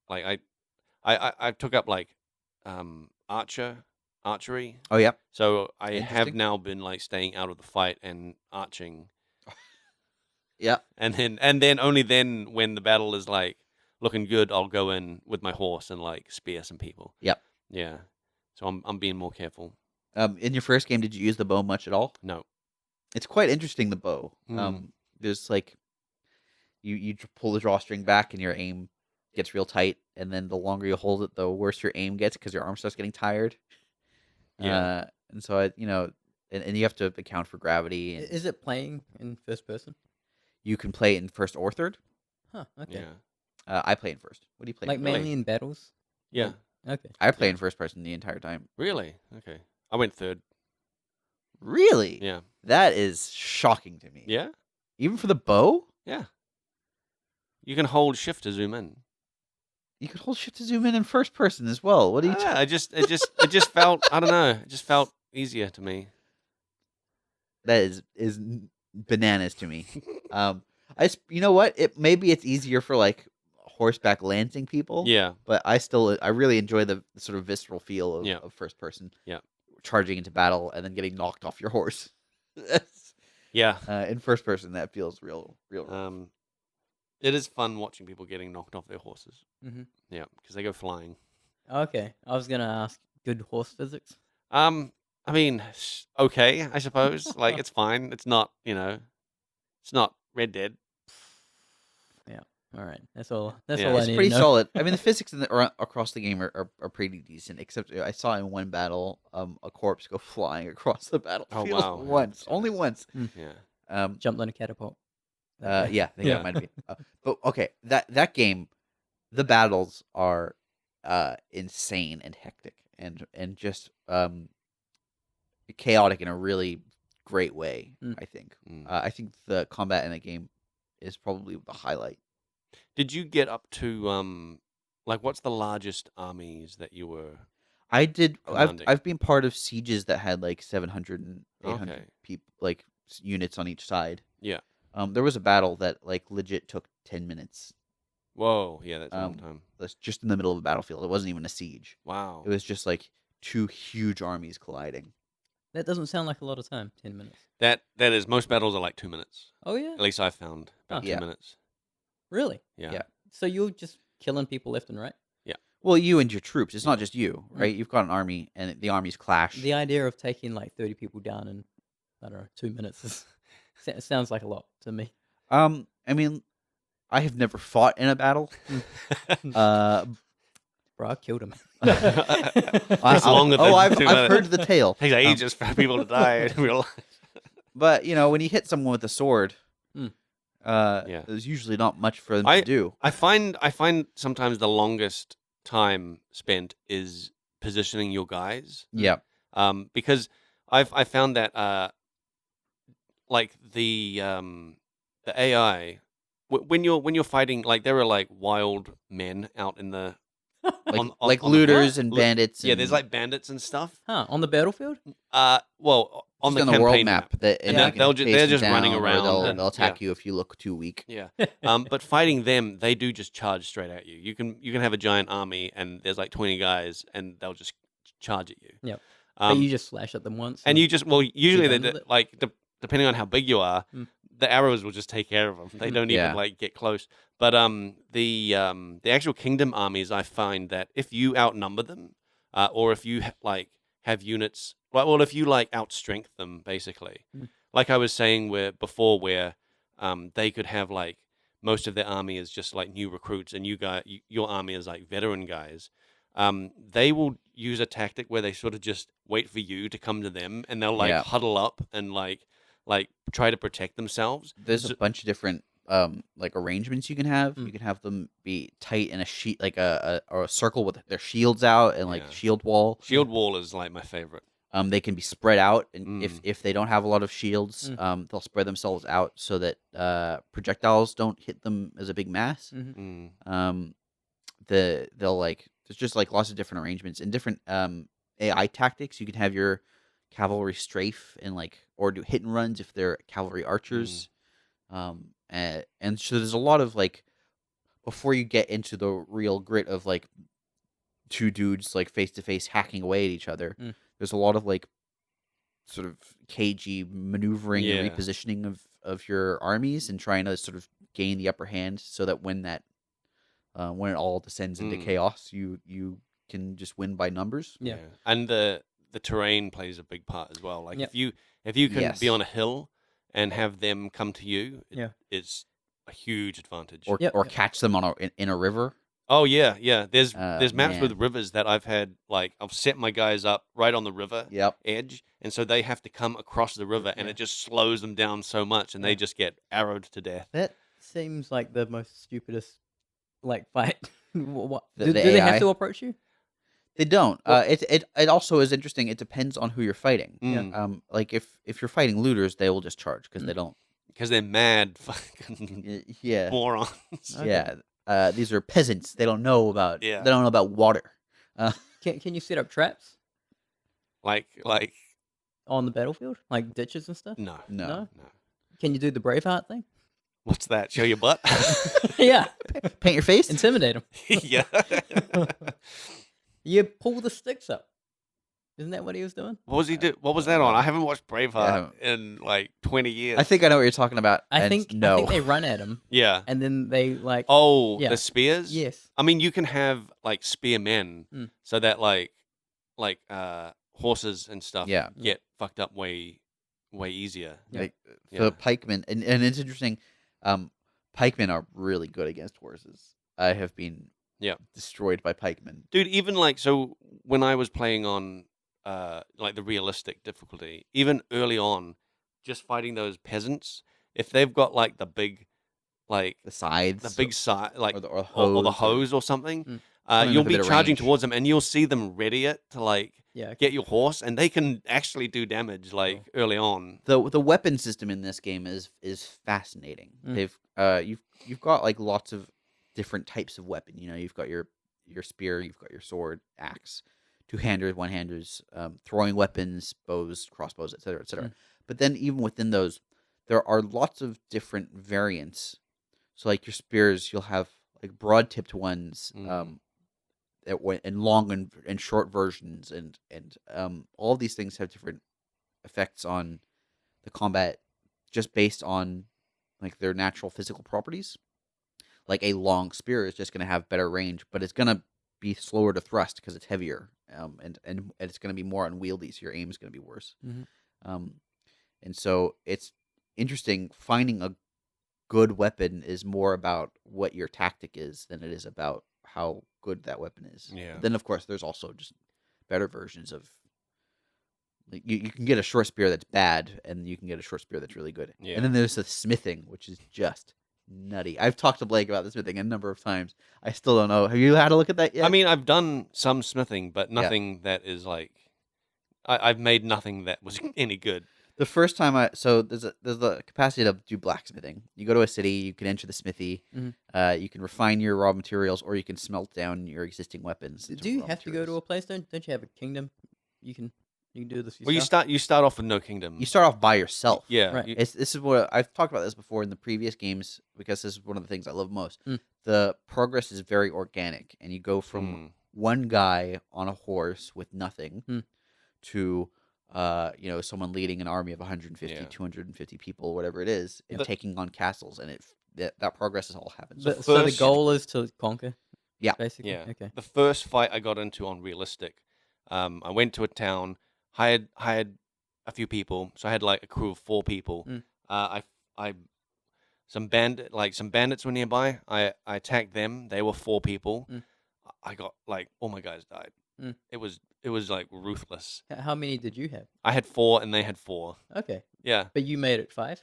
I took up like archery. oh yeah, So I have Interesting. now been like staying out of the fight and arching. yeah. And then only then when the battle is like looking good, I'll go in with my horse and like spear some people. Yep. Yeah. So I'm being more careful. In your first game, did you use the bow much at all? No. It's quite interesting, the bow. There's like you pull the drawstring back and your aim gets real tight, and then the longer you hold it, the worse your aim gets because your arm starts getting tired. Yeah. And so and you have to account for gravity. And Is it playing in first person? you can play in first or third. Huh. Okay. Yeah. I play in first. What do you play? Like in? mainly in battles. Yeah. Okay. I play in first person the entire time. Really? Okay. I went third. Really? Yeah. That is shocking to me. Yeah. Even for the bow, Yeah. You can hold shift to zoom in. you could hold shift to zoom in first person as well. What are you? It just felt, I don't know, it just felt easier to me. That is bananas to me. You know what? Maybe it's easier for like horseback lancing people. Yeah. But I really enjoy the sort of visceral feel of first person. Yeah. Charging into battle and then getting knocked off your horse. Yeah. In first person, that feels real. It is fun watching people getting knocked off their horses. Mm-hmm. Yeah, because they go flying. Okay. I was gonna ask, good horse physics. I mean, okay, I suppose. Like, it's fine. It's not, it's not Red Dead. Yeah. All right. That's all. That's Yeah, all I It's need pretty to know. solid. I mean, the physics across the game are pretty decent. Except I saw in one battle a corpse go flying across the battlefield. wow. Once, only once. Yeah. Jumped on a catapult. Yeah, I think Yeah. that might be. But okay, that game, the battles are insane and hectic and just chaotic in a really great way. I think. I think the combat in the game is probably the highlight. Did you get up to like what's the largest armies that you were? I did. Commanding. I've been part of sieges that had like 700 and 800 Okay. people, like units on each side. Yeah. There was a battle that like legit took 10 minutes. Whoa. Yeah, that's a long time. That's just in the middle of a battlefield. It wasn't even a siege. Wow. It was just like 2 huge armies colliding. That doesn't sound like a lot of time. 10 minutes. That is most battles are like 2 minutes. Oh yeah. At least I found about Yeah. 2 minutes. Really? Yeah. Yeah. So you're just killing people left and right? Well, you and your troops. It's not just you, right? You've got an army, and the armies clash. The idea of taking like 30 people down in, I don't know, 2 minutes sounds like a lot to me. I mean, I have never fought in a battle. Bro, I killed him. That's longer than I've 2 heard minutes. the tale. Takes ages for people to die in real life. But when you hit someone with a sword, Yeah. there's usually not much for them to do. I find sometimes the longest time spent is positioning your guys. Yeah. Because I found that like the the AI when you're fighting, like there are like wild men out in the Like on the looters map. and bandits. Yeah, and there's like bandits and stuff. Huh? On the battlefield? Well, on just the on the world campaign map that and Yeah, you can they're chase them just running down, or around. they'll and- attack you if you look too weak. Yeah. But fighting them, they do just charge straight at you. You can have a giant army and there's like 20 guys and they'll just charge at you. Yep. But you just slash at them once. and you just usually done they with it? like depending on how big you are, Mm. the arrows will just take care of them. They don't even Yeah. like get close. But the actual kingdom armies, I find that if you outnumber them, or if you like have units, well, if you like outstrength them, basically, Mm. like I was saying where they could have like most of their army is just like new recruits, and your army is like veteran guys. They will use a tactic where they sort of just wait for you to come to them, and they'll like Yeah. huddle up and like try to protect themselves. There's a bunch of different like arrangements you can have. Mm. You can have them be tight in a sheet, like or a circle with their shields out and like Yeah. shield wall. Shield wall is like my favorite. They can be spread out, and Mm. if they don't have a lot of shields, they'll spread themselves out so that projectiles don't hit them as a big mass. Mhm. Mm. They'll like there's just like lots of different arrangements and different AI tactics. You can have your cavalry strafe and or do hit and runs if they're cavalry archers. And so there's a lot of like before you get into the real grit of like two dudes like face to face hacking away at each other. Mm. There's a lot of like sort of cagey maneuvering and Yeah. repositioning of your armies and trying to sort of gain the upper hand so that when it all descends into Mm. chaos, you can just win by numbers. Yeah. And the terrain plays a big part as well. Like Yep. if you can Yes. be on a hill and have them come to you, it's a huge advantage. Or Yep. catch them on in a river. Oh yeah. There's maps with Man. rivers that I've had. Like I've set my guys up right on the river Yep. edge, and so they have to come across the river, and Yeah. it just slows them down so much, and they Yeah. just get arrowed to death. That seems like the most stupidest like fight. What? The Do they have AI? to approach you? They don't. Well- It also is interesting. It depends on who you're fighting. Mm. Like if you're fighting looters, they will just charge because they don't. Because they're mad fucking Yeah. morons. Okay. Yeah. These are peasants. They don't know about. Yeah. They don't know about water. Can you set up traps like on the battlefield, like ditches and stuff? no. No. Can you do the Braveheart thing? What's that? Show your butt? Yeah, Paint your face. intimidate them. Yeah. You pull the sticks up. Isn't that what he was doing? What was he do? What was that on? I haven't watched Braveheart Yeah. in like 20 years. I think I know what you're talking about. I and think no. they run at him Yeah. and then they like. Oh, Yeah. the spears. Yes. I mean, you can have like spearmen, Mm. so that like horses and stuff Yeah. get fucked up way easier. Yeah. Like, Yeah. the pikemen, and it's interesting. Pikemen are really good against horses. I have been destroyed by pikemen. Dude, even like so when I was playing on like the realistic difficulty, even early on, just fighting those peasants, if they've got like the big like The scythes, the big side like or the or hose, the hose or something, Mm. Something you'll with a be bit of charging range. towards them, and you'll see them ready it to like Yeah. get your horse, and they can actually do damage like early on. the weapon system in this game is fascinating. Mm. They've you've got like lots of different types of weapon. You know, you've got your spear, you've got your sword, axe, two-handers, one-handers, throwing weapons, bows, crossbows, etc., etc. Mm. But then even within those, there are lots of different variants. So like your spears, you'll have like broad-tipped ones, and long and short versions, and all of these things have different effects on the combat just based on like their natural physical properties. Like a long spear is just going to have better range, but it's going to be slower to thrust because it's heavier, and it's going to be more unwieldy, so your aim is going to be worse. Mhm. And so it's interesting. Finding a good weapon is more about what your tactic is than it is about how good that weapon is. Yeah. Then of course there's also just better versions of. Like you can get a short spear that's bad, and you can get a short spear that's really good. Yeah. And then there's the smithing, which is just nutty. I've talked to Blake about the smithing a number of times. I still don't know. Have you had a look at that yet? I mean, I've done some smithing, but nothing that is like I've made nothing that was any good. The first time there's the capacity to do blacksmithing. You go to a city, you can enter the smithy, Mhm. you can refine your raw materials, or you can smelt down your existing weapons. Do into you raw have to go to materials. a place? Don't you have a kingdom? You can do this Well, yourself. you start off with no kingdom. You start off by yourself. Yeah. Right. This is what I've talked about this before in the previous games because this is one of the things I love most. Mm. The progress is very organic, and you go from one guy on a horse with nothing Mm. to someone leading an army of 150, Yeah. 250 people, whatever it is, and The- taking on castles, and that progress has all happened. So the first- goal is to conquer. Yeah. Basically. Yeah. Okay. The first fight I got into on realistic, I went to a town, hired a few people, so I had like a crew of 4 people. Mm. I some bandits were nearby. I attacked them. They were 4 people. Mm. I got like all my guys died. Mm. It was like ruthless. How many did you have? I had 4 and they had 4. Okay, Yeah. but you made it 5.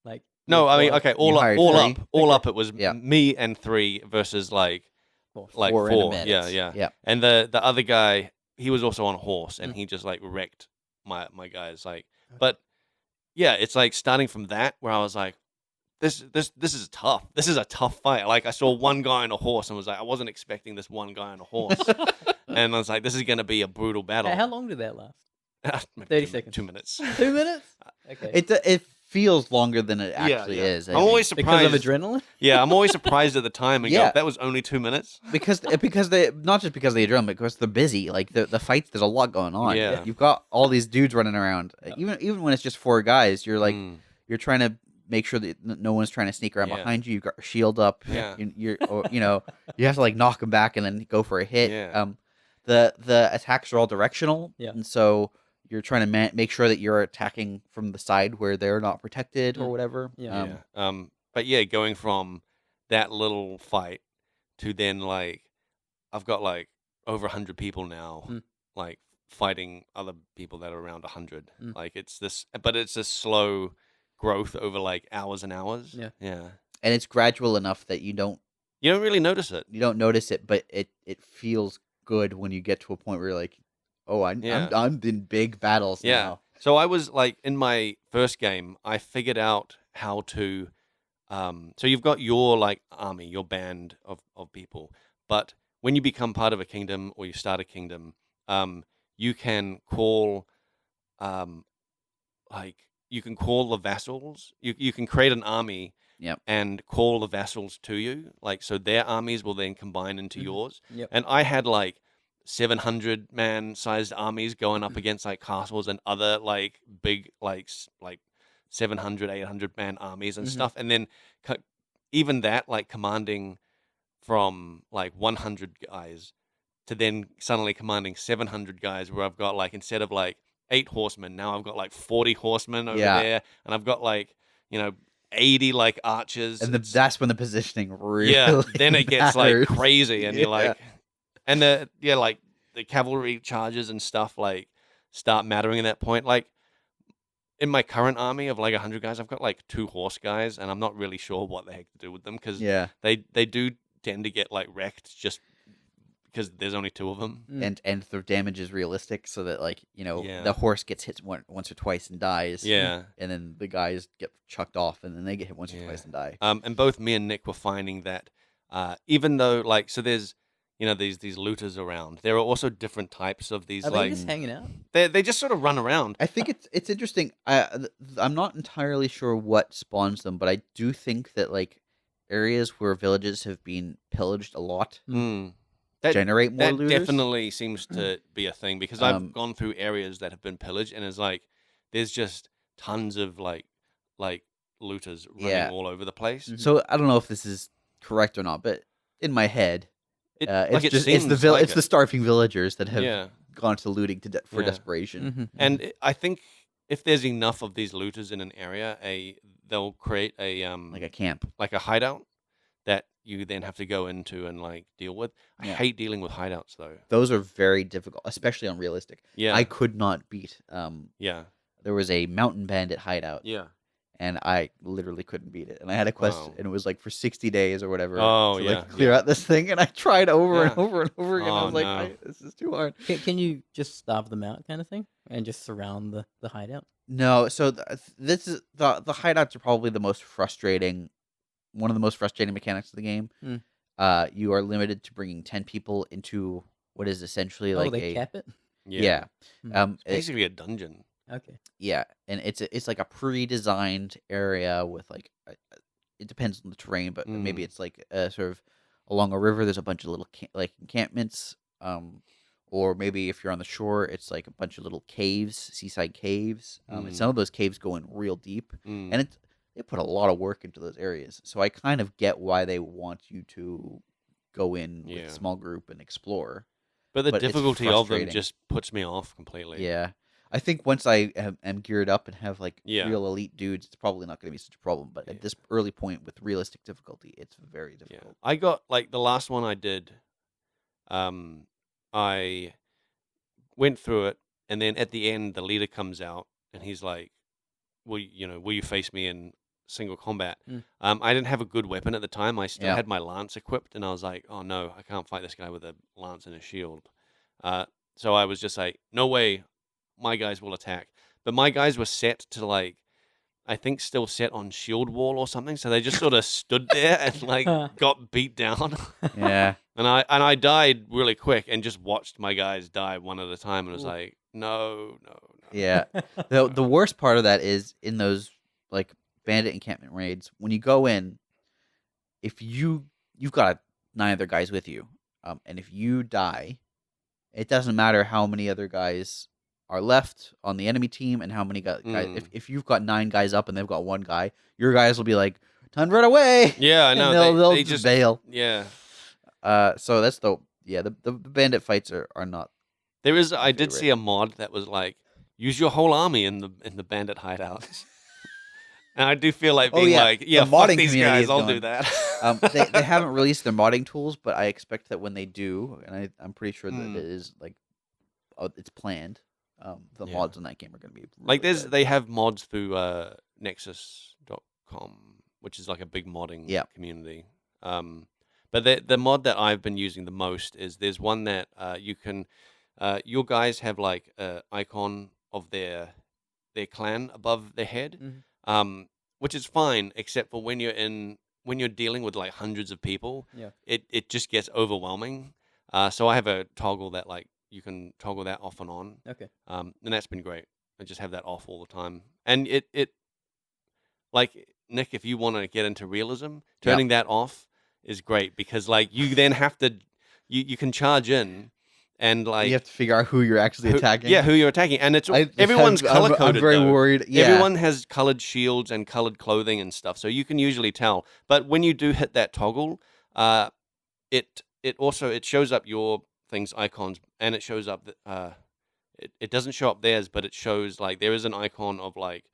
Like No, I mean, four- okay, You hired 3? all Okay. up. It was Yeah. me and 3 versus like four. 4 random 4. Yeah, bandits. yeah. Yeah. And the other guy, he was also on a horse, and Mm. he just like wrecked my guys. Like, Okay. but yeah, it's like starting from that where I was like, this is tough. This is a tough fight. Like I saw one guy on a horse and was like, I wasn't expecting this one guy on a horse, and I was like, this is gonna be a brutal battle. How long did that last? Maybe 30 2 seconds. 2 minutes. 2 minutes. Okay. It feels longer than it actually is. I'm always because surprised. of adrenaline. Yeah, I'm always surprised at the time and Yeah. go, that was only 2 minutes. because they not just because they drum, but because they're busy. Like the fights, there's a lot going on. Yeah. You've got all these dudes running around. Even when it's just 4 guys, you're like Mm. you're trying to make sure that no one's trying to sneak around Yeah. behind you. You've got your shield up. Yeah. You're you have to like knock them back and then go for a hit. Yeah. The attacks are all directional. Yeah. And so you're trying to make sure that you're attacking from the side where they're not protected or Mm. whatever. Yeah. But yeah, going from that little fight to then like I've got like over 100 people now, Mm. like fighting other people that are around 100. Mm. Like it's this slow growth over like hours and hours. Yeah. Yeah. And it's gradual enough that you don't really notice it. notice it, but it feels good when you get to a point where you're like, oh, I'm in big battles Yeah. now. So I was like in my first game, I figured out how to. So you've got your like army, your band of people, but when you become part of a kingdom or you start a kingdom, you can call, you can call the vassals. You can create an army. Yep. And call the vassals to you, like so their armies will then combine into Mhm. yours. Yep. And I had like 700 man sized armies going up against like castles and other like big like 700 800 man armies and Mhm. stuff, and then even that like commanding from like 100 guys to then suddenly commanding 700 guys, where I've got like instead of like 8 horsemen, now I've got like 40 horsemen over Yeah. there, and I've got like 80 like archers. And that's when the positioning really Yeah, then it gets like matters. crazy, and you're Yeah. like, and like the cavalry charges and stuff like start mattering at that point. Like in my current army of like 100 guys, I've got like 2 horse guys, and I'm not really sure what the heck to do with them because Yeah. they do tend to get like wrecked just because there's only 2 of them. Mm. And the damage is realistic, so that like Yeah. the horse gets hit once or twice and dies. Yeah. And then the guys get chucked off, and then they get hit once or Yeah. twice and die. And both me and Nick were finding that even though like so there's these looters around, there are also different types of these Are they like just hanging out? they just sort of run around. I think it's interesting. I'm not entirely sure what spawns them, but I do think that like areas where villages have been pillaged a lot Mm. That- generate more That looters. definitely seems to be a thing because I've Um, gone through areas that have been pillaged, and it's like there's just tons of like looters running Yeah. all over the place. Mhm. So I don't know if this is correct or not, but in my head, It, it's like it just seems it's like the starving villagers that have yeah, gone to looting for Yeah. desperation. Mhm. and I think if there's enough of these looters in an area, they'll create a Like a camp. like a hideout that you then have to go into and like deal with. I Yeah. hate dealing with hideouts though. Those are very difficult, especially on realistic. Yeah, I could not beat. yeah, There was a mountain bandit hideout, yeah. and I literally couldn't beat it. And I had a quest, Wow. and it was like for 60 days or whatever. Oh, to yeah, like clear out this thing, and I tried over and Yeah. over and over again. I Oh, was like, no. this is too hard. Can you just starve them out, kind of thing, and just surround the hideout? No, so this is the hideouts are probably the most frustrating. One of the most frustrating mechanics of the game. You are limited to bringing 10 people into what is essentially Oh, like they a cap it. yeah. It's basically a dungeon. Okay. Yeah, and it's like a pre-designed area with like it depends on the terrain, but maybe it's like sort of along a river. There's a bunch of little like encampments, or maybe if you're on the shore, it's like a bunch of little caves, seaside caves. And some of those caves go in real deep, and they put a lot of work into those areas. So I kind of get why they want you to go in with a small group and explore. But the But it's difficulty of them frustrating. just puts me off completely. Yeah. I think once I am geared up and have like Yeah. real elite dudes, it's probably not going to be such a problem. But at this early point with realistic difficulty, it's very difficult. I got like the last one I did. I went through it, and then at the end, the leader comes out, and he's like, "Will you face me in single combat?" I didn't have a good weapon at the time. I still had my lance equipped, and I was like, "Oh no, I can't fight this guy with a lance and a shield." So I was just like, "No way, my guys will attack." But my guys were set to like, I think still set on shield wall or something. So they just sort of stood there and like got beat down. Yeah. And I died really quick and just watched my guys die one at a time and was like, no. Yeah. The worst part of that is in those like bandit encampment raids, when you go in, if you've got 9 other guys with you, and if you die, it doesn't matter how many other guys are left on the enemy team and how many guys. If you've got 9 guys up and they've got 1 guy, your guys will be like, "Time to run away!" Yeah, I know. They'll just bail. Yeah. So that's the bandit fights are not. There is. I did see a mod that was like, use your whole army in the bandit hideouts. And I do feel like being like, yeah, fuck these guys, I'll do that. They haven't released their modding tools, but I expect that when they do, and I'm pretty sure that it is like, it's planned. The mods on that game are going to be really like good. they have mods through Nexus.com, which is like a big modding community. But the mod that I've been using the most is there's one that you can your guys have like an icon of their clan above their head, which is fine, except for when you're dealing with like hundreds of people, it just gets overwhelming. So I have a toggle that like you can toggle that off and on. Okay. And that's been great. I just have that off all the time, and it like Nick, if you want to get into realism, turning that off is great because like you then have to you can charge in. And like you have to figure out who you're actually attacking. Yeah, who you're attacking, and it's everyone's color coded. I'm very worried. Yeah. Everyone has colored shields and colored clothing and stuff, so you can usually tell. But when you do hit that toggle, it shows up your things icons, and it shows up that it doesn't show up theirs, but it shows like there is an icon of like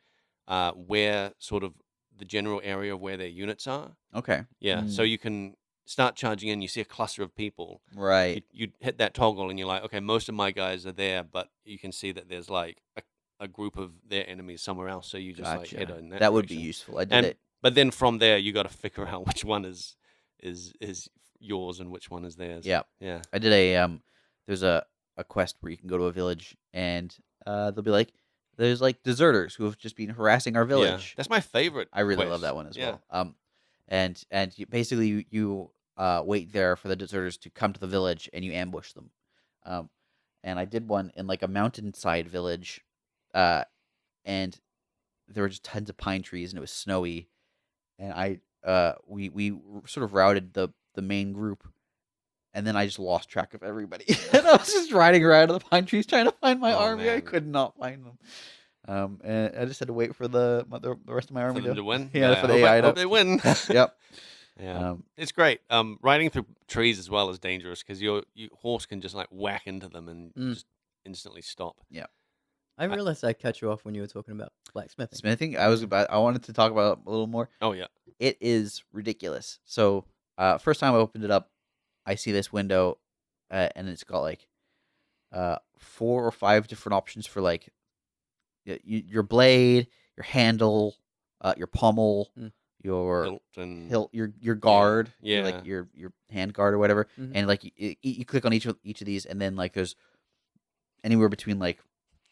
where sort of the general area of where their units are. Okay. Yeah, so you can start charging in, you see a cluster of people. Right. You hit that toggle and you're like, okay, most of my guys are there, but you can see that there's like a group of their enemies somewhere else. So you just like head in that That would be direction. useful. I did it. But then from there, you got to figure out which one is yours and which one is theirs. Yeah. Yeah. I did a there's a quest where you can go to a village and they'll be like, there's like deserters who have just been harassing our village. Yeah. That's my favorite. I really quest. love that one as well. And you, basically you wait there for the deserters to come to the village and you ambush them. And I did one in like a mountainside village, and there were just tons of pine trees and it was snowy, and we sort of routed the main group, and then I just lost track of everybody. And I was just riding around in the pine trees trying to find my army. Man. I could not find them. And I just had to wait for the rest of my army For them to win. Yeah, for the AI I hope they win. Yep. Yeah, it's great. Riding through trees as well is dangerous because your horse can just like whack into them and just instantly stop. Yeah. I realized I cut you off when you were talking about blacksmithing. Smithing. I wanted to talk about it a little more. Oh yeah. It is ridiculous. So first time I opened it up, I see this window, and it's got like 4 or 5 different options for like your blade, your handle, your pommel, your hilt, your guard, like your hand guard or whatever, and like you click on each of these, and then like there's anywhere between like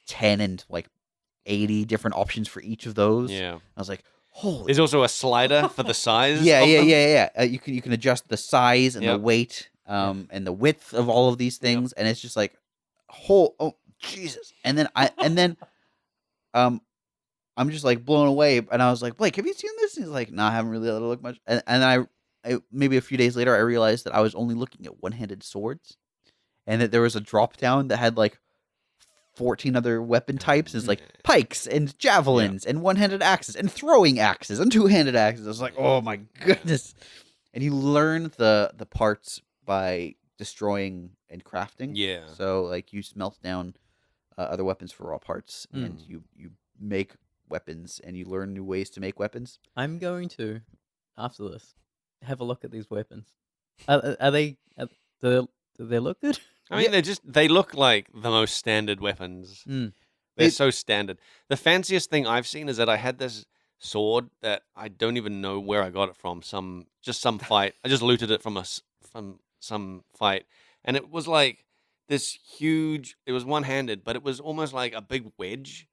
10 and like 80 different options for each of those. Yeah. I was like, holy. There's also a slider for the size. Yeah, of them. yeah. You can adjust the size and the weight, and the width of all of these things, and it's just like, oh Jesus! And then I'm just like blown away, and I was like, Blake, have you seen this? And he's like, no, I haven't really let it look much. And I maybe a few days later, I realized that I was only looking at one-handed swords, and that there was a drop down that had like 14 other weapon types. It's like pikes and javelins and one-handed axes and throwing axes and two-handed axes. I was like, oh my goodness! And you learn the parts by destroying and crafting. Yeah. So like you smelt down other weapons for raw parts, and you make weapons, and you learn new ways to make weapons. I'm going to, after this, have a look at these weapons. Are they? Do they look good? I mean, they look like the most standard weapons. They're so standard. The fanciest thing I've seen is that I had this sword that I don't even know where I got it from. Some fight. I just looted it from some fight, and it was like this huge. It was one-handed, but it was almost like a big wedge.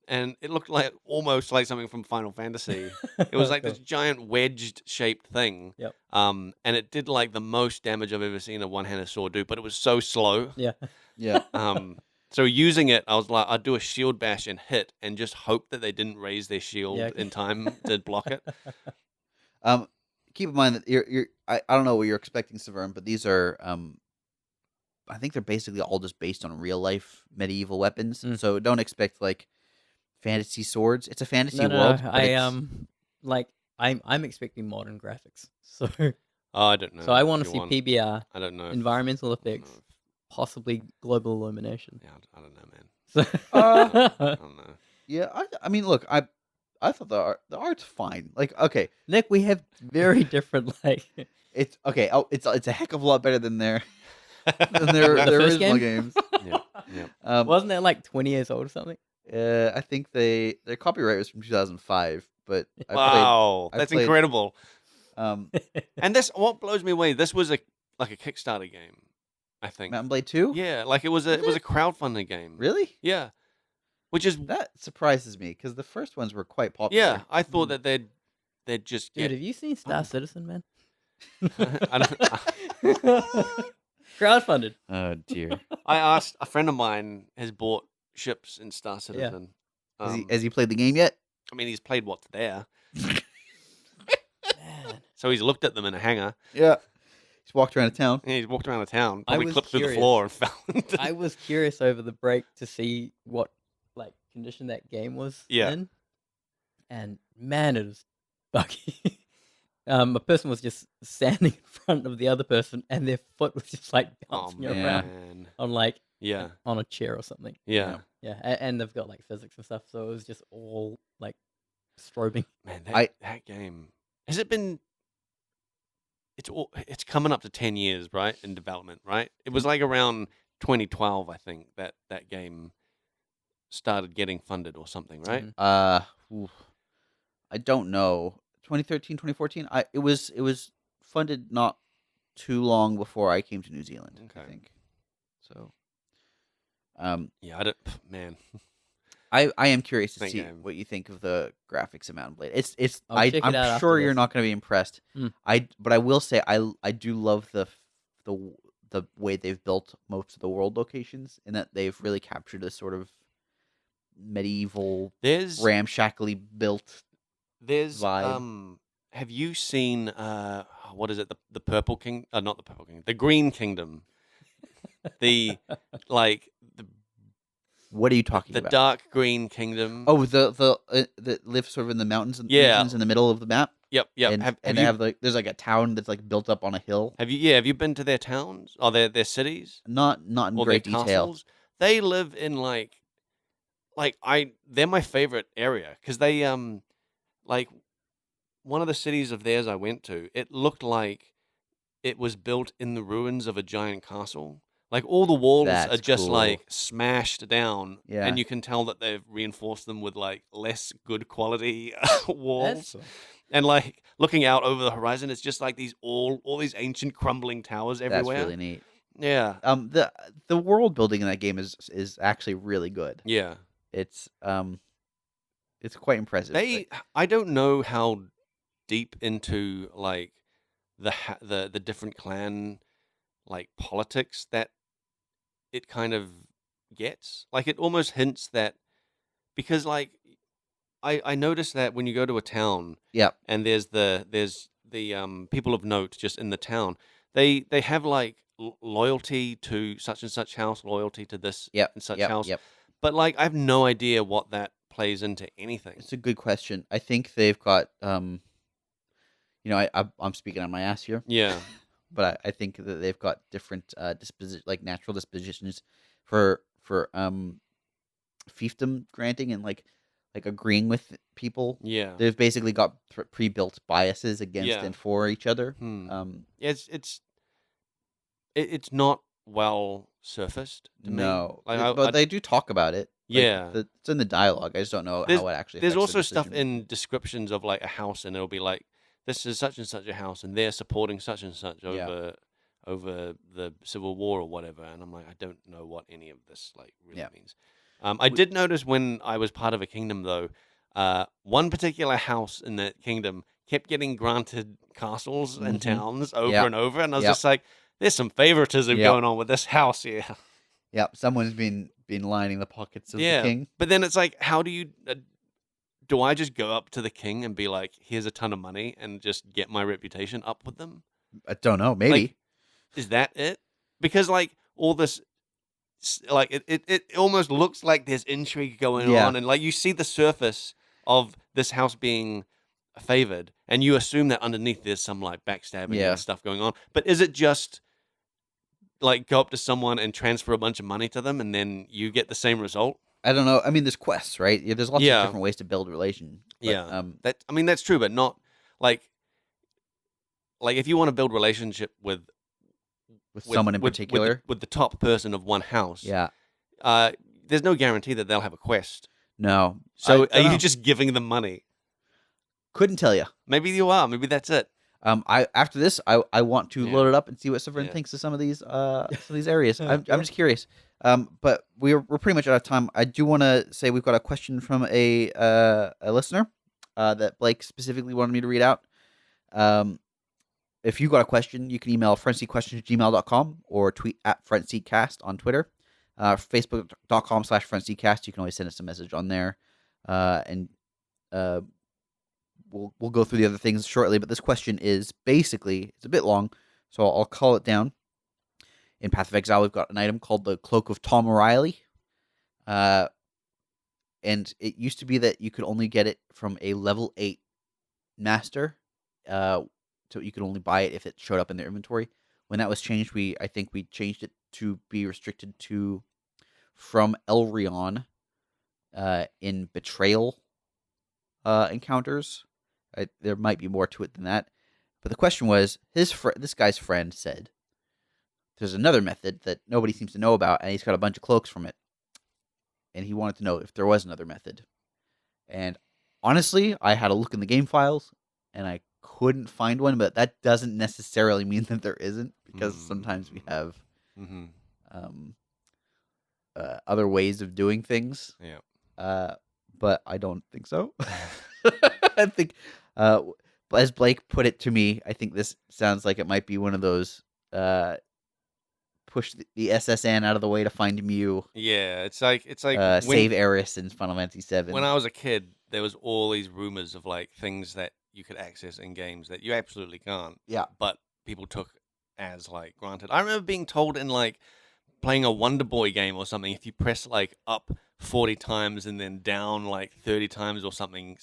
And it looked like almost like something from Final Fantasy. It was like this giant wedged shaped thing. Yep. And it did like the most damage I've ever seen a one-handed sword do, but it was so slow. Yeah. Yeah. So using it, I was like, I'd do a shield bash and hit, and just hope that they didn't raise their shield in time to block it. Keep in mind that I don't know what you're expecting, Saveun, but these are I think they're basically all just based on real life medieval weapons. So don't expect like fantasy swords. It's a fantasy world. I'm expecting modern graphics. So I don't know. So I want to see PBR. I don't know. Environmental effects, possibly global illumination. Yeah, I don't know, man. So I don't know. Yeah, I mean, look, I thought the art's fine. Like, okay, Nick, we have very different it's okay. Oh, it's a heck of a lot better than their first original game? games. Yeah. Wasn't that like 20 years old or something? I think their copyright was from 2005, but That's incredible. And this, what blows me away, this was like a Kickstarter game, I think. Mountain Blade 2? Yeah, like it was a crowdfunding game. Really? Yeah. Which is that surprises me because the first ones were quite popular. Yeah, I thought that they'd just Dude, have you seen Star Citizen, man? I don't. Crowdfunded. Oh dear. I asked a friend of mine has bought ships in Star Citizen. Has he played the game yet? I mean, he's played what's there. Man. So he's looked at them in a hangar. Yeah. He's walked around town. Yeah, he's walked around the town. I Probably was clipped through the curious. floor and fell into I was curious over the break to see what like condition that game was in. And man, it was buggy. A person was just standing in front of the other person, and their foot was just like bouncing around on like on a chair or something. Yeah. And they've got like physics and stuff, so it was just all like strobing. Man, that game has it been? It's coming up to 10 years, right, in development, right? It was like around 2012, I think, that game started getting funded or something, right? I don't know. 2013, 2014. It was funded not too long before I came to New Zealand. Okay. I think. So. Yeah, I don't. Man, I am curious to Thank see you. what you think of the graphics of Mountain Blade. I'll check it out I'm after sure you're this. not going to be impressed. But I will say I do love the way they've built most of the world locations, in that they've really captured this sort of medieval, ramshackly built. There's vibe. Have you seen what is it? The Purple King? Not the Purple King. The Green Kingdom. The What are you talking the about? Dark Green Kingdom. Oh, that live sort of in the mountains and Yeah. regions in the middle of the map. Yep. And they have like there's like a town that's like built up on a hill. Have you been to their towns or their cities? Not in Or great their detail. castles? They live in they're my favorite area because they like one of the cities of theirs I went to, it looked like it was built in the ruins of a giant castle. Like all the walls That's are just cool. like smashed down, Yeah. and you can tell that they've reinforced them with like less good quality walls. That's cool. And like looking out over the horizon, it's just like these all these ancient crumbling towers everywhere. That's really neat. Yeah. The world building in that game is actually really good. Yeah. It's It's quite impressive. I don't know how deep into like the different clan like politics that it kind of gets. Like it almost hints that because like I noticed that when you go to a town Yeah. and there's the people of note just in the town, they have like loyalty to such and such house, loyalty to this and such house. Yep. But like I have no idea what that plays into anything. It's a good question. I think they've got I'm speaking on my ass here. Yeah. But I think that they've got different like natural dispositions for fiefdom granting and like agreeing with people. Yeah. They've basically got pre-built biases against and for each other. It's not well surfaced to me. No, Like, but they do talk about it. Like, yeah, it's in the dialogue. I just don't know how it actually. There's affects also the stuff decision. in descriptions of like a house, and it'll be like, "This is such and such a house, and they're supporting such and such over the Civil War or whatever." And I'm like, I don't know what any of this like really means. I did notice when I was part of a kingdom, though, one particular house in that kingdom kept getting granted castles and towns over and over, and I was just like, "There's some favoritism going on with this house here." Yep, someone's been lining the pockets of the king. But then it's like, how do you? Do I just go up to the king and be like, "Here's a ton of money," and just get my reputation up with them? I don't know. Maybe like, is that it? Because like all this, like it almost looks like there's intrigue going on, and like you see the surface of this house being favored, and you assume that underneath there's some like backstabbing and stuff going on. But is it just like go up to someone and transfer a bunch of money to them, and then you get the same result? I don't know. I mean, there's quests, right? Yeah, there's lots of different ways to build a relation. But, that's true, but not like if you want to build relationship with someone in particular, with the top person of one house, there's no guarantee that they'll have a quest. No. So are you just giving them money? Couldn't tell you. Maybe you are. Maybe that's it. After this, I want to load it up and see what Saveun thinks of some of these areas. I'm just curious. But we're pretty much out of time. I do want to say we've got a question from a listener that Blake specifically wanted me to read out. If you got a question, you can email frontseatquestions@gmail.com or tweet at frontseatcast on Twitter. Facebook.com/frontseatcast. You can always send us a message on there. And we'll go through the other things shortly. But this question is basically, it's a bit long, so I'll call it down. In Path of Exile, we've got an item called the Cloak of Tom O'Reilly. And it used to be that you could only get it from a level 8 master. So you could only buy it if it showed up in their inventory. When that was changed, I think we changed it to be restricted to from Elrion in betrayal encounters. There might be more to it than that. But the question was, this guy's friend said, there's another method that nobody seems to know about, and he's got a bunch of cloaks from it. And he wanted to know if there was another method. And honestly, I had a look in the game files, and I couldn't find one, but that doesn't necessarily mean that there isn't, because sometimes we have other ways of doing things. Yeah. But I don't think so. I think, as Blake put it to me, I think this sounds like it might be one of those push the SSN out of the way to find Mew. Yeah, it's like save Eris in Final Fantasy VII. When I was a kid, there was all these rumors of like things that you could access in games that you absolutely can't. Yeah. But people took as like granted. I remember being told in like playing a Wonder Boy game or something, if you press like up 40 times and then down like 30 times or something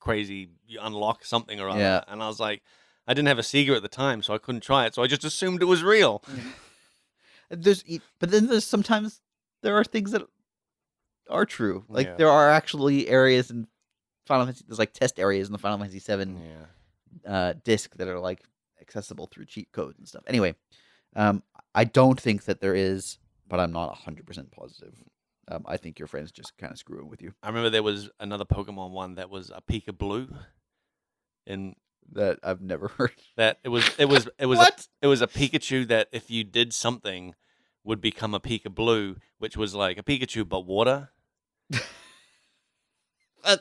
crazy, you unlock something or other. Yeah. And I was like, I didn't have a Sega at the time, so I couldn't try it. So I just assumed it was real. But then there's sometimes there are things that are true. Like there are actually areas in Final Fantasy. There's like test areas in the Final Fantasy VII disc that are like accessible through cheat codes and stuff. Anyway, I don't think that there is, but I'm not 100% positive. I think your friend's just kind of screwing with you. I remember there was another Pokemon one that was a Pika Blue, and that I've never heard. That it was What? It was a Pikachu that if you did something would become a Pika Blue, which was like a Pikachu but water. That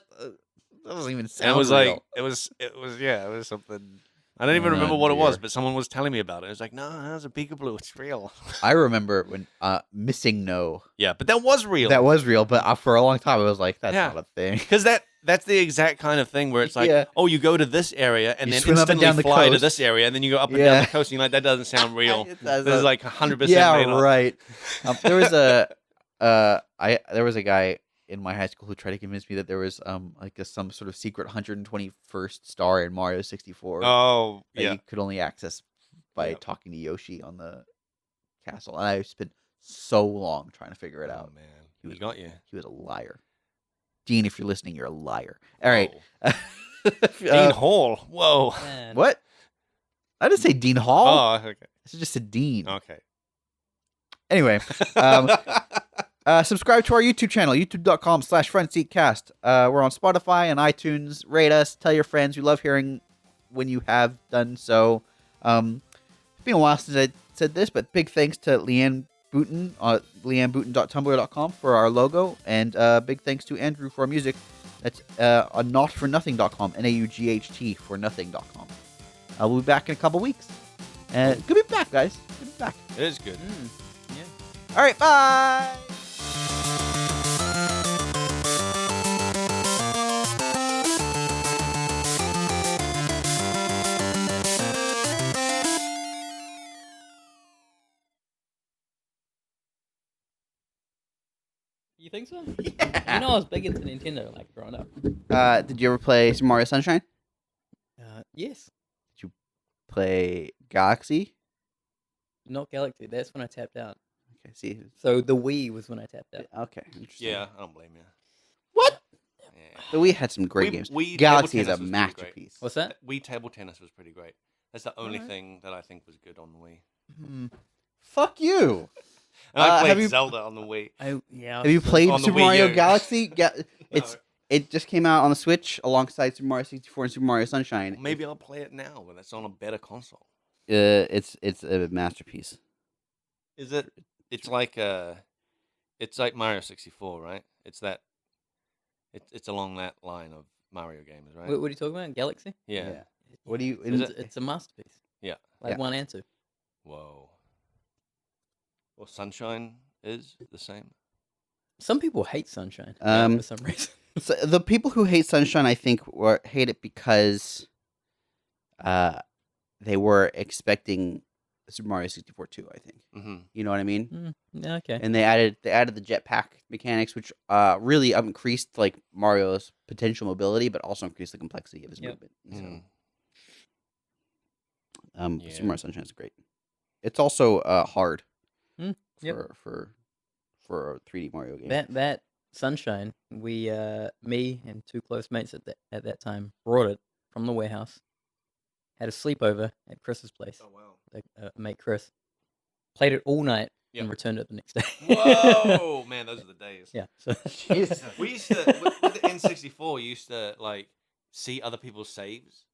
doesn't even And sound it was real. like it was something. I don't even remember what it was, but someone was telling me about it. It was like, no, that was a peekaboo. It's real. I remember when Missing No. Yeah, but that was real. That was real, but for a long time I was like, that's Yeah. not a thing. Because that's the exact kind of thing where it's like, Yeah. oh, you go to this area and You then swim up and instantly down the fly to coast. this area, and then you go up and Yeah. down the coast, and you're like, that doesn't sound real. It This does. is like 100% Yeah, made up. right. There was there was a guy in my high school who tried to convince me that there was some sort of secret 121st star in Mario 64 Oh, that yeah. you could only access by Yep. talking to Yoshi on the castle. And I spent so long trying to figure it out. Oh, man. He He was got you. He was a liar. Dean, if you're listening, you're a liar. All right. Dean Hall. Whoa. Man. What? I didn't say Dean Hall. Oh, okay. This is just a Dean. Okay. Anyway, subscribe to our YouTube channel, youtube.com/frontseatcast. We're on Spotify and iTunes. Rate us. Tell your friends. We love hearing when you have done so. It's been a while since I said this, but big thanks to Leanne Booten, leannebooten.tumblr.com for our logo, and big thanks to Andrew for our music. That's on notfornothing.com, NAUGHT for nothing.com. We'll be back in a couple weeks. Good to be back, guys. Good to be back. It is good. Yeah. All right, bye. You think so? Yeah. You know, I was big into Nintendo, like, growing up. Did you ever play Super Mario Sunshine? Yes. Play Galaxy? Not Galaxy. That's when I tapped out. Okay, see. So the Wii was when I tapped out. Okay, interesting. Yeah, I don't blame you. What? Yeah. The Wii had some great games. Wii Galaxy is table a tennis was pretty great. masterpiece. What's that? Wii table tennis was pretty great. That's the only Alright. thing that I think was good on the Wii. Fuck you. And I have played you- Zelda on the Wii. Yeah. Have you played On the Super Wii Mario U. Galaxy? No. It just came out on the Switch alongside Super Mario 64 and Super Mario Sunshine. Maybe I'll play it now when it's on a better console. It's a masterpiece. Is it? It's like Mario 64, right? It's that. It's along that line of Mario games, right? What are you talking about? Galaxy? Yeah. What do you? Is It's, it? it's a masterpiece. Yeah. Like Yeah. 1 and 2. Whoa. Well, Sunshine is the same. Some people hate Sunshine for some reason. So the people who hate Sunshine, I think, hate it because they were expecting Super Mario 64 too. I think Mm-hmm. you know what I mean. Yeah, okay. And they added the jetpack mechanics, which really increased like Mario's potential mobility, but also increased the complexity of his Yep. movement. So, Mm. Yeah. Super Mario Sunshine is great. It's also hard Yep. for a 3D Mario game. That Sunshine, we me and 2 close mates at that time brought it from the warehouse. Had a sleepover at Chris's place. Oh wow. Mate Chris played it all night and Yep. returned it the next day. Whoa, man, those are the days. Yeah. So We used to with the N64. You used to like see other people's saves.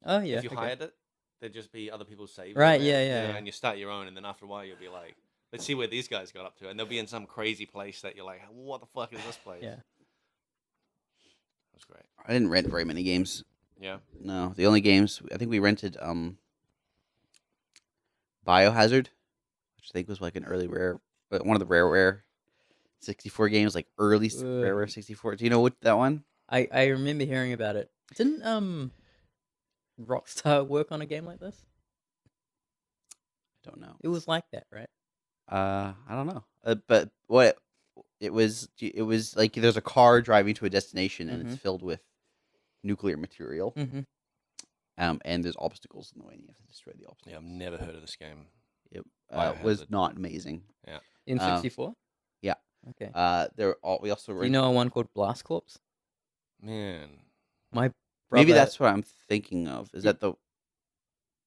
Oh yeah. If you okay. hired it, there'd just be other people's saves. Right, in there, yeah, you know, yeah. And you start your own, and then after a while, you'll be like, "Let's see where these guys got up to," and they'll be in some crazy place that you're like, "What the fuck is this place?" Yeah. That's great. I didn't rent very many games. Yeah. No, the only games I think we rented Biohazard, which I think was like an early one of the rare 64 games, like early rare 64. Do you know what that one? I remember hearing about it. Didn't Rockstar work on a game like this? I don't know. It was like that, right? I don't know. But what it was like there's a car driving to a destination and it's filled with nuclear material. Mm-hmm. And there's obstacles in the way, and you have to destroy the Yeah, obstacles. I've never heard of this game. It was Biohazard. not amazing. In Um, 64? yeah. Okay. We also Do you know one called Blast Corps? Man. My maybe brother- that's what I'm thinking of. Is that the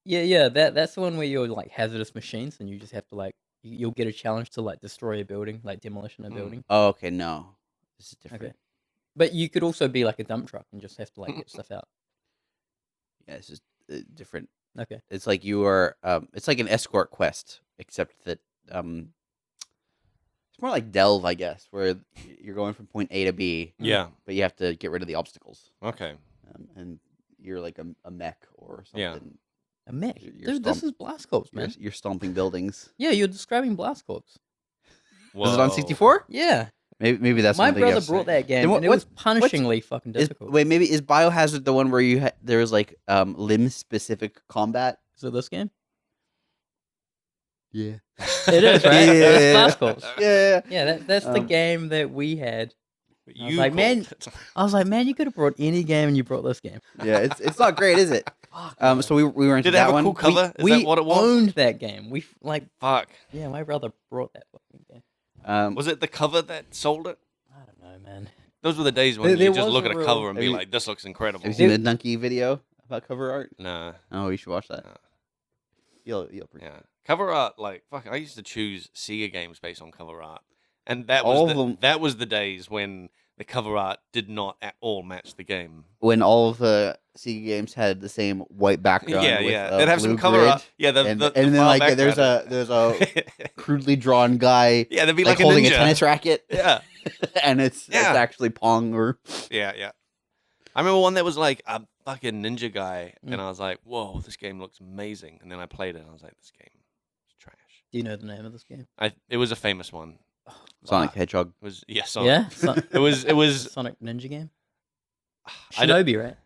Yeah, that's the one where you're like hazardous machines and you just have to like you'll get a challenge to like destroy a building, like demolition of a Hmm. building. Oh, okay, no. This is different. Okay. But you could also be like a dump truck and just have to like get stuff out. Yeah, this is different. Okay. It's like you are it's like an escort quest, except that more like Delve, I guess, where you're going from point A to B. Yeah. But you have to get rid of the obstacles. Okay. And you're like a mech or something. Yeah. A mech. You're Dude, this is Blast Corps, man. You're stomping buildings. Yeah, you're describing Blast Corps. Was it on 64? Yeah. Maybe that's My something brother else. brought that game, Then and it was punishingly fucking Is, difficult. wait, maybe is Biohazard the one where there was like limb specific combat? Is it this game? Yeah. It is, right? Yeah. It's Blast Corps. Yeah. Yeah, that's the game that we had. You was like, man, called it. I was like, man, you could have brought any game, and you brought this game. Yeah, it's not great, is it? So we were into Did it that have a one. cool cover? Is we that what it was? owned that game. We like, Fuck. yeah, my brother brought that fucking game. Was it the cover that sold it? I don't know, man. Those were the days when There you just was look a at a real- cover and be Have you- like, "This looks incredible." Have you seen the Donkey video about cover art? Nah. Oh, you should watch that. No. You'll appreciate Yeah. Cover art, like fuck. I used to choose Sega games based on cover art, and that All was of them- that was the days when the cover art did not at all match the game. when all of the Sega games had the same white background. Yeah, with yeah. a They'd have some blue cover grid, art. Yeah, the and the then far like there's background. a crudely drawn guy yeah, there'd be like like, holding a a ninja. tennis racket, Yeah, and it's Yeah. actually Pong or yeah. I remember one that was like a fucking ninja guy, and I was like, "Whoa, this game looks amazing!" And then I played it, and I was like, "This game is trash." Do you know the name of this game? It was a famous one. Sonic the Hedgehog. It was Sonic. Yeah, It was. Sonic Ninja game. I don't- Shinobi, right?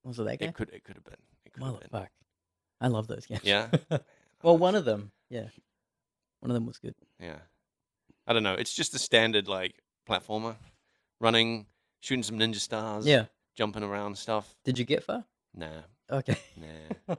Was it that game? It could have been. It could have been. Motherfuck. I love those games. Yeah. Well, one of them. Yeah. One of them was good. Yeah. I don't know. It's just a standard like platformer, running, shooting some ninja stars. Yeah. Jumping around stuff. Did you get far? Nah. Okay. Nah.